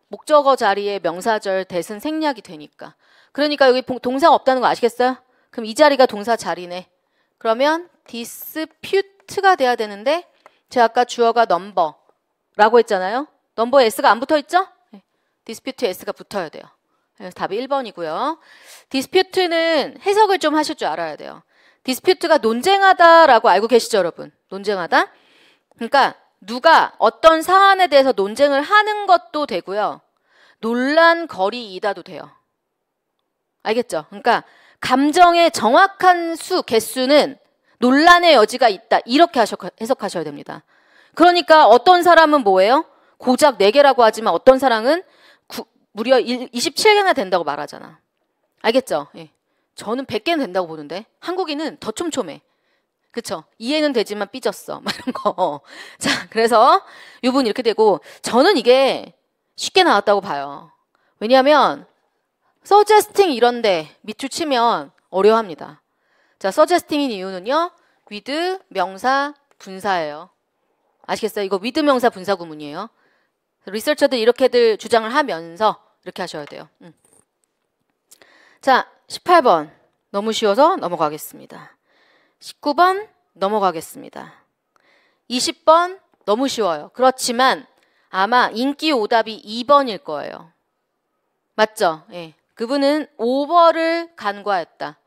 목적어 자리에 명사절 대신 생략이 되니까. 그러니까 여기 동사가 없다는 거 아시겠어요? 그럼 이 자리가 동사 자리네. 그러면 dispute가 돼야 되는데 제가 아까 주어가 number라고 했잖아요. 넘버에 s가 안 붙어 있죠? dispute에 s가 붙어야 돼요. 그래서 답이 1번이고요. dispute는 해석을 좀 하실 줄 알아야 돼요. dispute가 논쟁하다라고 알고 계시죠, 여러분? 논쟁하다? 그러니까 누가 어떤 사안에 대해서 논쟁을 하는 것도 되고요. 논란거리이다도 돼요. 알겠죠? 그러니까 감정의 정확한 개수는 논란의 여지가 있다. 이렇게 해석하셔야 됩니다. 그러니까 어떤 사람은 뭐예요? 고작 4개라고 하지만 어떤 사람은 무려 27개나 된다고 말하잖아. 알겠죠? 예. 저는 100개는 된다고 보는데 한국인은 더 촘촘해. 그쵸? 이해는 되지만 삐졌어. 막 이런 거. 자, 그래서 이분 이렇게 되고 저는 이게 쉽게 나왔다고 봐요. 왜냐하면 suggesting 이런데 밑줄 치면 어려워합니다. 자, suggesting인 이유는요. with 명사 분사예요. 아시겠어요? 이거 with 명사 분사 구문이에요. 리서처들이 이렇게들 주장을 하면서 이렇게 하셔야 돼요. 자, 18번 너무 쉬워서 넘어가겠습니다. 19번 넘어가겠습니다. 20번 너무 쉬워요. 그렇지만 아마 인기 오답이 2번일 거예요. 맞죠? 예. 그분은 오버를 간과했다.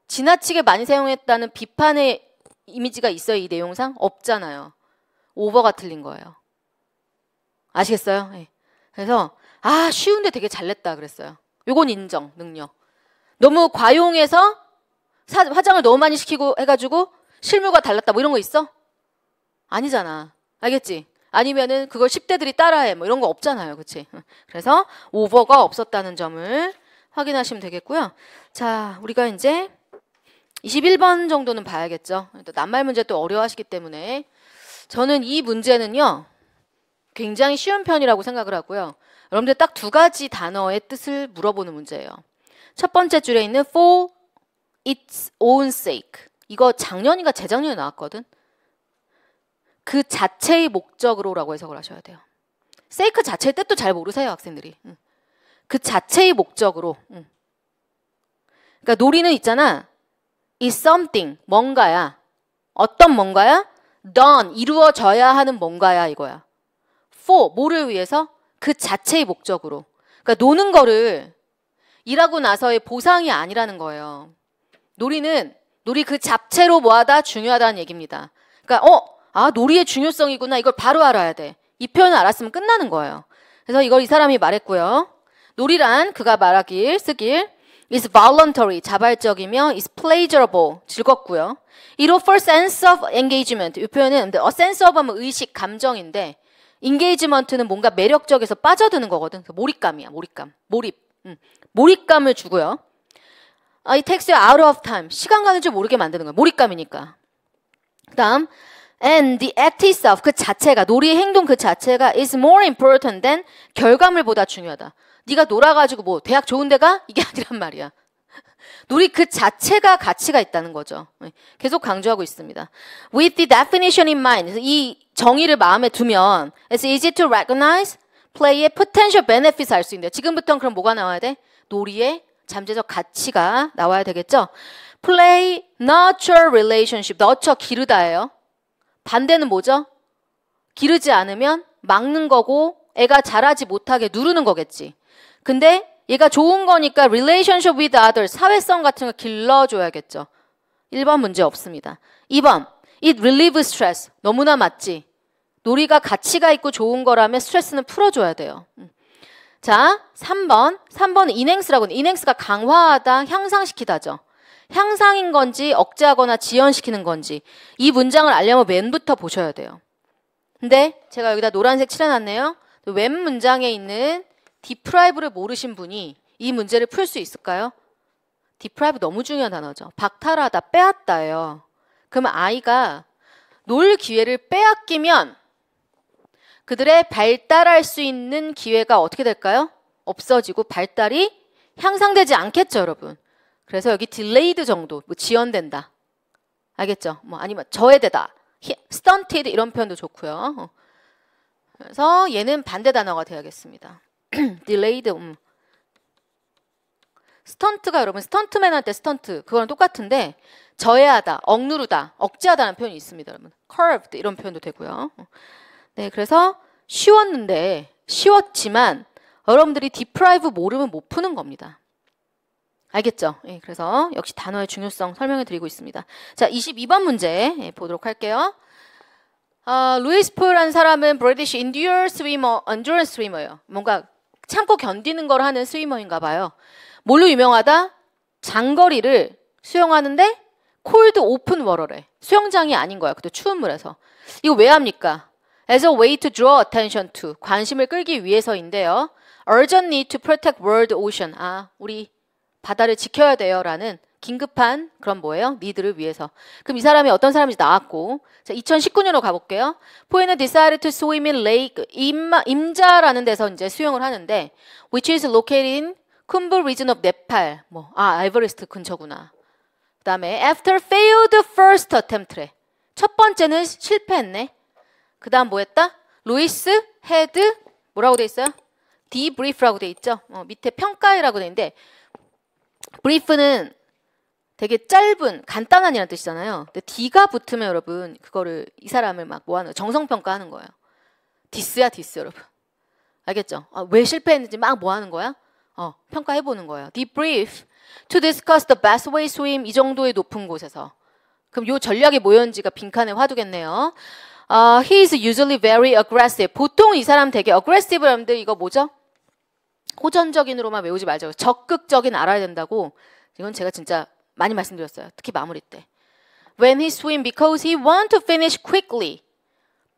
지나치게 많이 사용했다는 비판의 이미지가 있어요. 이 내용상? 없잖아요. 오버가 틀린 거예요. 아시겠어요? 예. 그래서 쉬운데 되게 잘 냈다 그랬어요. 요건 인정, 능력. 너무 과용해서 화장을 너무 많이 시키고 해가지고 실무가 달랐다 뭐 이런 거 있어? 아니잖아. 알겠지? 아니면은 그걸 10대들이 따라해 뭐 이런 거 없잖아요. 그치? 그래서 오버가 없었다는 점을 확인하시면 되겠고요. 자, 우리가 이제 21번 정도는 봐야겠죠. 낱말 문제 또 어려워하시기 때문에 저는 이 문제는요. 굉장히 쉬운 편이라고 생각을 하고요. 여러분들 딱 2가지 단어의 뜻을 물어보는 문제예요. 첫 번째 줄에 있는 for its own sake. 이거 작년인가 재작년에 나왔거든. 그 자체의 목적으로라고 해석을 하셔야 돼요. sake 자체의 뜻도 잘 모르세요, 학생들이. 그 자체의 목적으로. 그러니까 놀이는 있잖아. is something, 뭔가야. 어떤 뭔가야? done, 이루어져야 하는 뭔가야 이거야. for, 뭐를 위해서? 그 자체의 목적으로. 그러니까 노는 거를 일하고 나서의 보상이 아니라는 거예요. 놀이 그 자체로 뭐하다? 중요하다는 얘기입니다. 그러니까 놀이의 중요성이구나. 이걸 바로 알아야 돼. 이 표현을 알았으면 끝나는 거예요. 그래서 이걸 이 사람이 말했고요. 놀이란 그가 쓰길 is voluntary, 자발적이며 is pleasurable, 즐겁고요. it offers sense of engagement. 이 표현은 a sense of 하면 의식, 감정인데 engagement는 뭔가 매력적에서 빠져드는 거거든. 몰입감이야, 몰입감. 몰입감을 주고요. it takes you out of time. 시간 가는 줄 모르게 만드는 거야. 몰입감이니까. 그 다음 and the act itself, 그 자체가, 놀이의 행동 그 자체가 is more important than, 결과물보다 중요하다. 네가 놀아가지고 뭐 대학 좋은 데가? 이게 아니란 말이야. 놀이 그 자체가 가치가 있다는 거죠. 계속 강조하고 있습니다. With the definition in mind, 이 정의를 마음에 두면 it's easy to recognize play의 potential benefits 알 수 있는데 지금부터는 그럼 뭐가 나와야 돼? 놀이의 잠재적 가치가 나와야 되겠죠? Play, nurture relationship, nurture 기르다예요. 반대는 뭐죠? 기르지 않으면 막는 거고 애가 자라지 못하게 누르는 거겠지. 근데 얘가 좋은 거니까 relationship with others, 사회성 같은 거 길러줘야겠죠. 1번 문제 없습니다. 2번, it relieves stress. 너무나 맞지? 놀이가 가치가 있고 좋은 거라면 스트레스는 풀어줘야 돼요. 자, 3번 인행스라고는, 인행스가 강화하다, 향상시키다죠. 향상인 건지 억제하거나 지연시키는 건지 이 문장을 알려면 맨부터 보셔야 돼요. 근데 제가 여기다 노란색 칠해놨네요. 왼 문장에 있는 deprive를 모르신 분이 이 문제를 풀 수 있을까요? deprive 너무 중요한 단어죠. 박탈하다, 빼앗다예요. 그러면 아이가 놀 기회를 빼앗기면 그들의 발달할 수 있는 기회가 어떻게 될까요? 없어지고 발달이 향상되지 않겠죠, 여러분. 그래서 여기 delayed 정도, 뭐 지연된다. 알겠죠? 뭐 아니면 저해되다. stunted 이런 표현도 좋고요. 그래서 얘는 반대 단어가 돼야겠습니다. delayed. 스턴트가 여러분 스턴트맨 할 때 스턴트 그거랑 똑같은데 저해하다, 억누르다, 억제하다는 표현이 있습니다. 여러분. curved 이런 표현도 되고요. 네, 그래서 쉬웠지만 여러분들이 deprive 모르면 못 푸는 겁니다. 알겠죠? 예, 그래서 역시 단어의 중요성 설명해 드리고 있습니다. 자, 22번 문제 보도록 할게요. 루이스 포일이라는 사람은 British endurance swimmer예요. 뭔가 참고 견디는 걸 하는 스위머인가 봐요. 뭘로 유명하다? 장거리를 수영하는데 콜드 오픈 워터래. 수영장이 아닌 거야. 그때 추운 물에서. 이거 왜 합니까? As a way to draw attention to. 관심을 끌기 위해서인데요. Urgent need to protect world ocean. 우리 바다를 지켜야 돼요. 라는 긴급한 그런 뭐예요? 니드를 위해서. 그럼 이 사람이 어떤 사람인지 나왔고. 자, 2019년으로 가볼게요. 포에는 decided to swim in lake 임자라는 데서 이제 수영을 하는데 which is located in 쿤불 region of 네팔. 아이버리스트 근처구나. 그 다음에 after failed first attempt래. 첫 번째는 실패했네. 그 다음 뭐 했다? 루이스 헤드 뭐라고 돼 있어요? debrief라고 돼 있죠. 밑에 평가이라고 돼 있는데 브리프는 되게 짧은 간단한이라는 뜻이잖아요. 근데 D가 붙으면 여러분 그거를 이 사람을 막 뭐하는 정성평가하는 거예요. 디스야 디스 여러분. 알겠죠? 왜 실패했는지 막 뭐하는 거야? 평가해보는 거예요. debrief to discuss the best way swim 이 정도의 높은 곳에서. 그럼 요 전략이 뭐였는지가 빈칸에 화두겠네요. He is usually very aggressive. 보통 이 사람 되게 aggressive 여러분들 이거 뭐죠? 호전적인으로만 외우지 말자고. 적극적인 알아야 된다고. 이건 제가 진짜 많이 말씀드렸어요. 특히 마무리 때. When he swim because he want to finish quickly.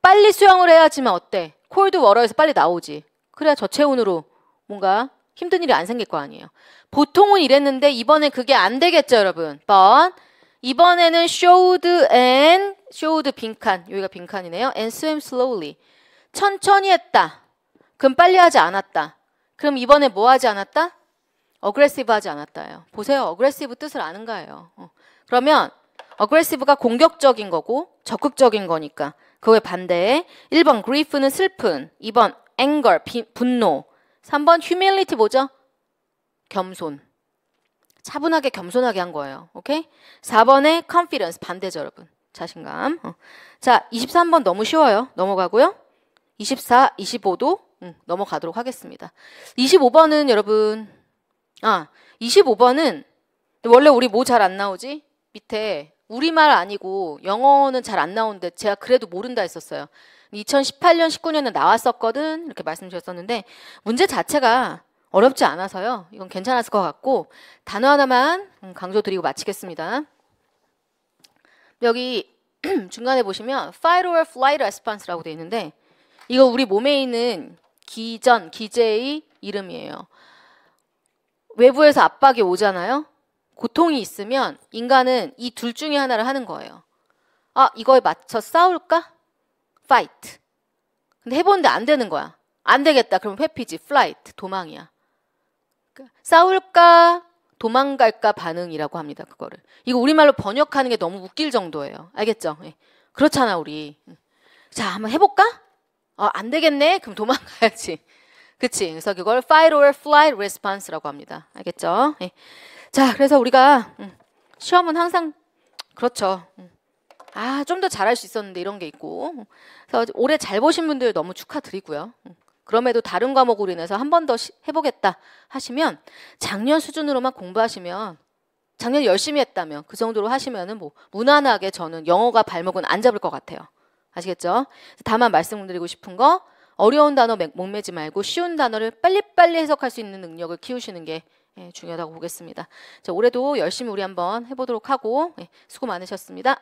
빨리 수영을 해야지만 어때? 콜드 워터에서 빨리 나오지. 그래야 저체온으로 뭔가 힘든 일이 안 생길 거 아니에요. 보통은 이랬는데 이번엔 그게 안 되겠죠, 여러분. But 이번에는 showed 빈칸. 여기가 빈칸이네요. And swim slowly. 천천히 했다. 그럼 빨리 하지 않았다. 그럼 이번에 뭐 하지 않았다? aggressive 하지 않았다예요. 보세요. aggressive 뜻을 아는 거예요. 그러면 aggressive가 공격적인 거고 적극적인 거니까 그거에 반대에 1번 grief는 슬픈, 2번 anger 분노, 3번 humility 뭐죠? 겸손. 차분하게 겸손하게 한 거예요. 오케이? 4번에 confidence 반대죠, 여러분. 자신감. 자, 23번 너무 쉬워요. 넘어가고요. 24, 25도 넘어가도록 하겠습니다. 25번은 여러분 25번은 원래 우리 뭐 잘 안 나오지? 밑에 우리말 아니고 영어는 잘 안 나오는데 제가 그래도 모른다 했었어요. 2018년, 19년에 나왔었거든 이렇게 말씀드렸었는데 문제 자체가 어렵지 않아서요. 이건 괜찮았을 것 같고 단어 하나만 강조드리고 마치겠습니다. 여기 중간에 보시면 fight or flight response라고 되어 있는데 이거 우리 몸에 있는 기제의 이름이에요. 외부에서 압박이 오잖아요. 고통이 있으면 인간은 이 둘 중에 하나를 하는 거예요. 이거에 맞춰 싸울까? fight. 근데 해보는데 안 되는 거야. 안 되겠다. 그럼 회피지. flight. 도망이야. 싸울까? 도망갈까? 반응이라고 합니다. 그거를. 이거 우리말로 번역하는 게 너무 웃길 정도예요. 알겠죠? 예. 그렇잖아 우리. 자, 한번 해볼까? 안 되겠네? 그럼 도망가야지. 그치? 그래서 그걸 fight or flight response라고 합니다. 알겠죠? 예. 자, 그래서 우리가 시험은 항상 그렇죠. 좀 더 잘할 수 있었는데 이런 게 있고. 그래서 올해 잘 보신 분들 너무 축하드리고요. 그럼에도 다른 과목으로 인해서 한 번 더 해보겠다 하시면 작년 수준으로만 공부하시면 작년 열심히 했다면 그 정도로 하시면은 뭐 무난하게 저는 영어가 발목은 안 잡을 것 같아요. 아시겠죠? 다만 말씀드리고 싶은 거 어려운 단어 목매지 말고 쉬운 단어를 빨리빨리 해석할 수 있는 능력을 키우시는 게 중요하다고 보겠습니다. 자, 올해도 열심히 우리 한번 해보도록 하고 수고 많으셨습니다.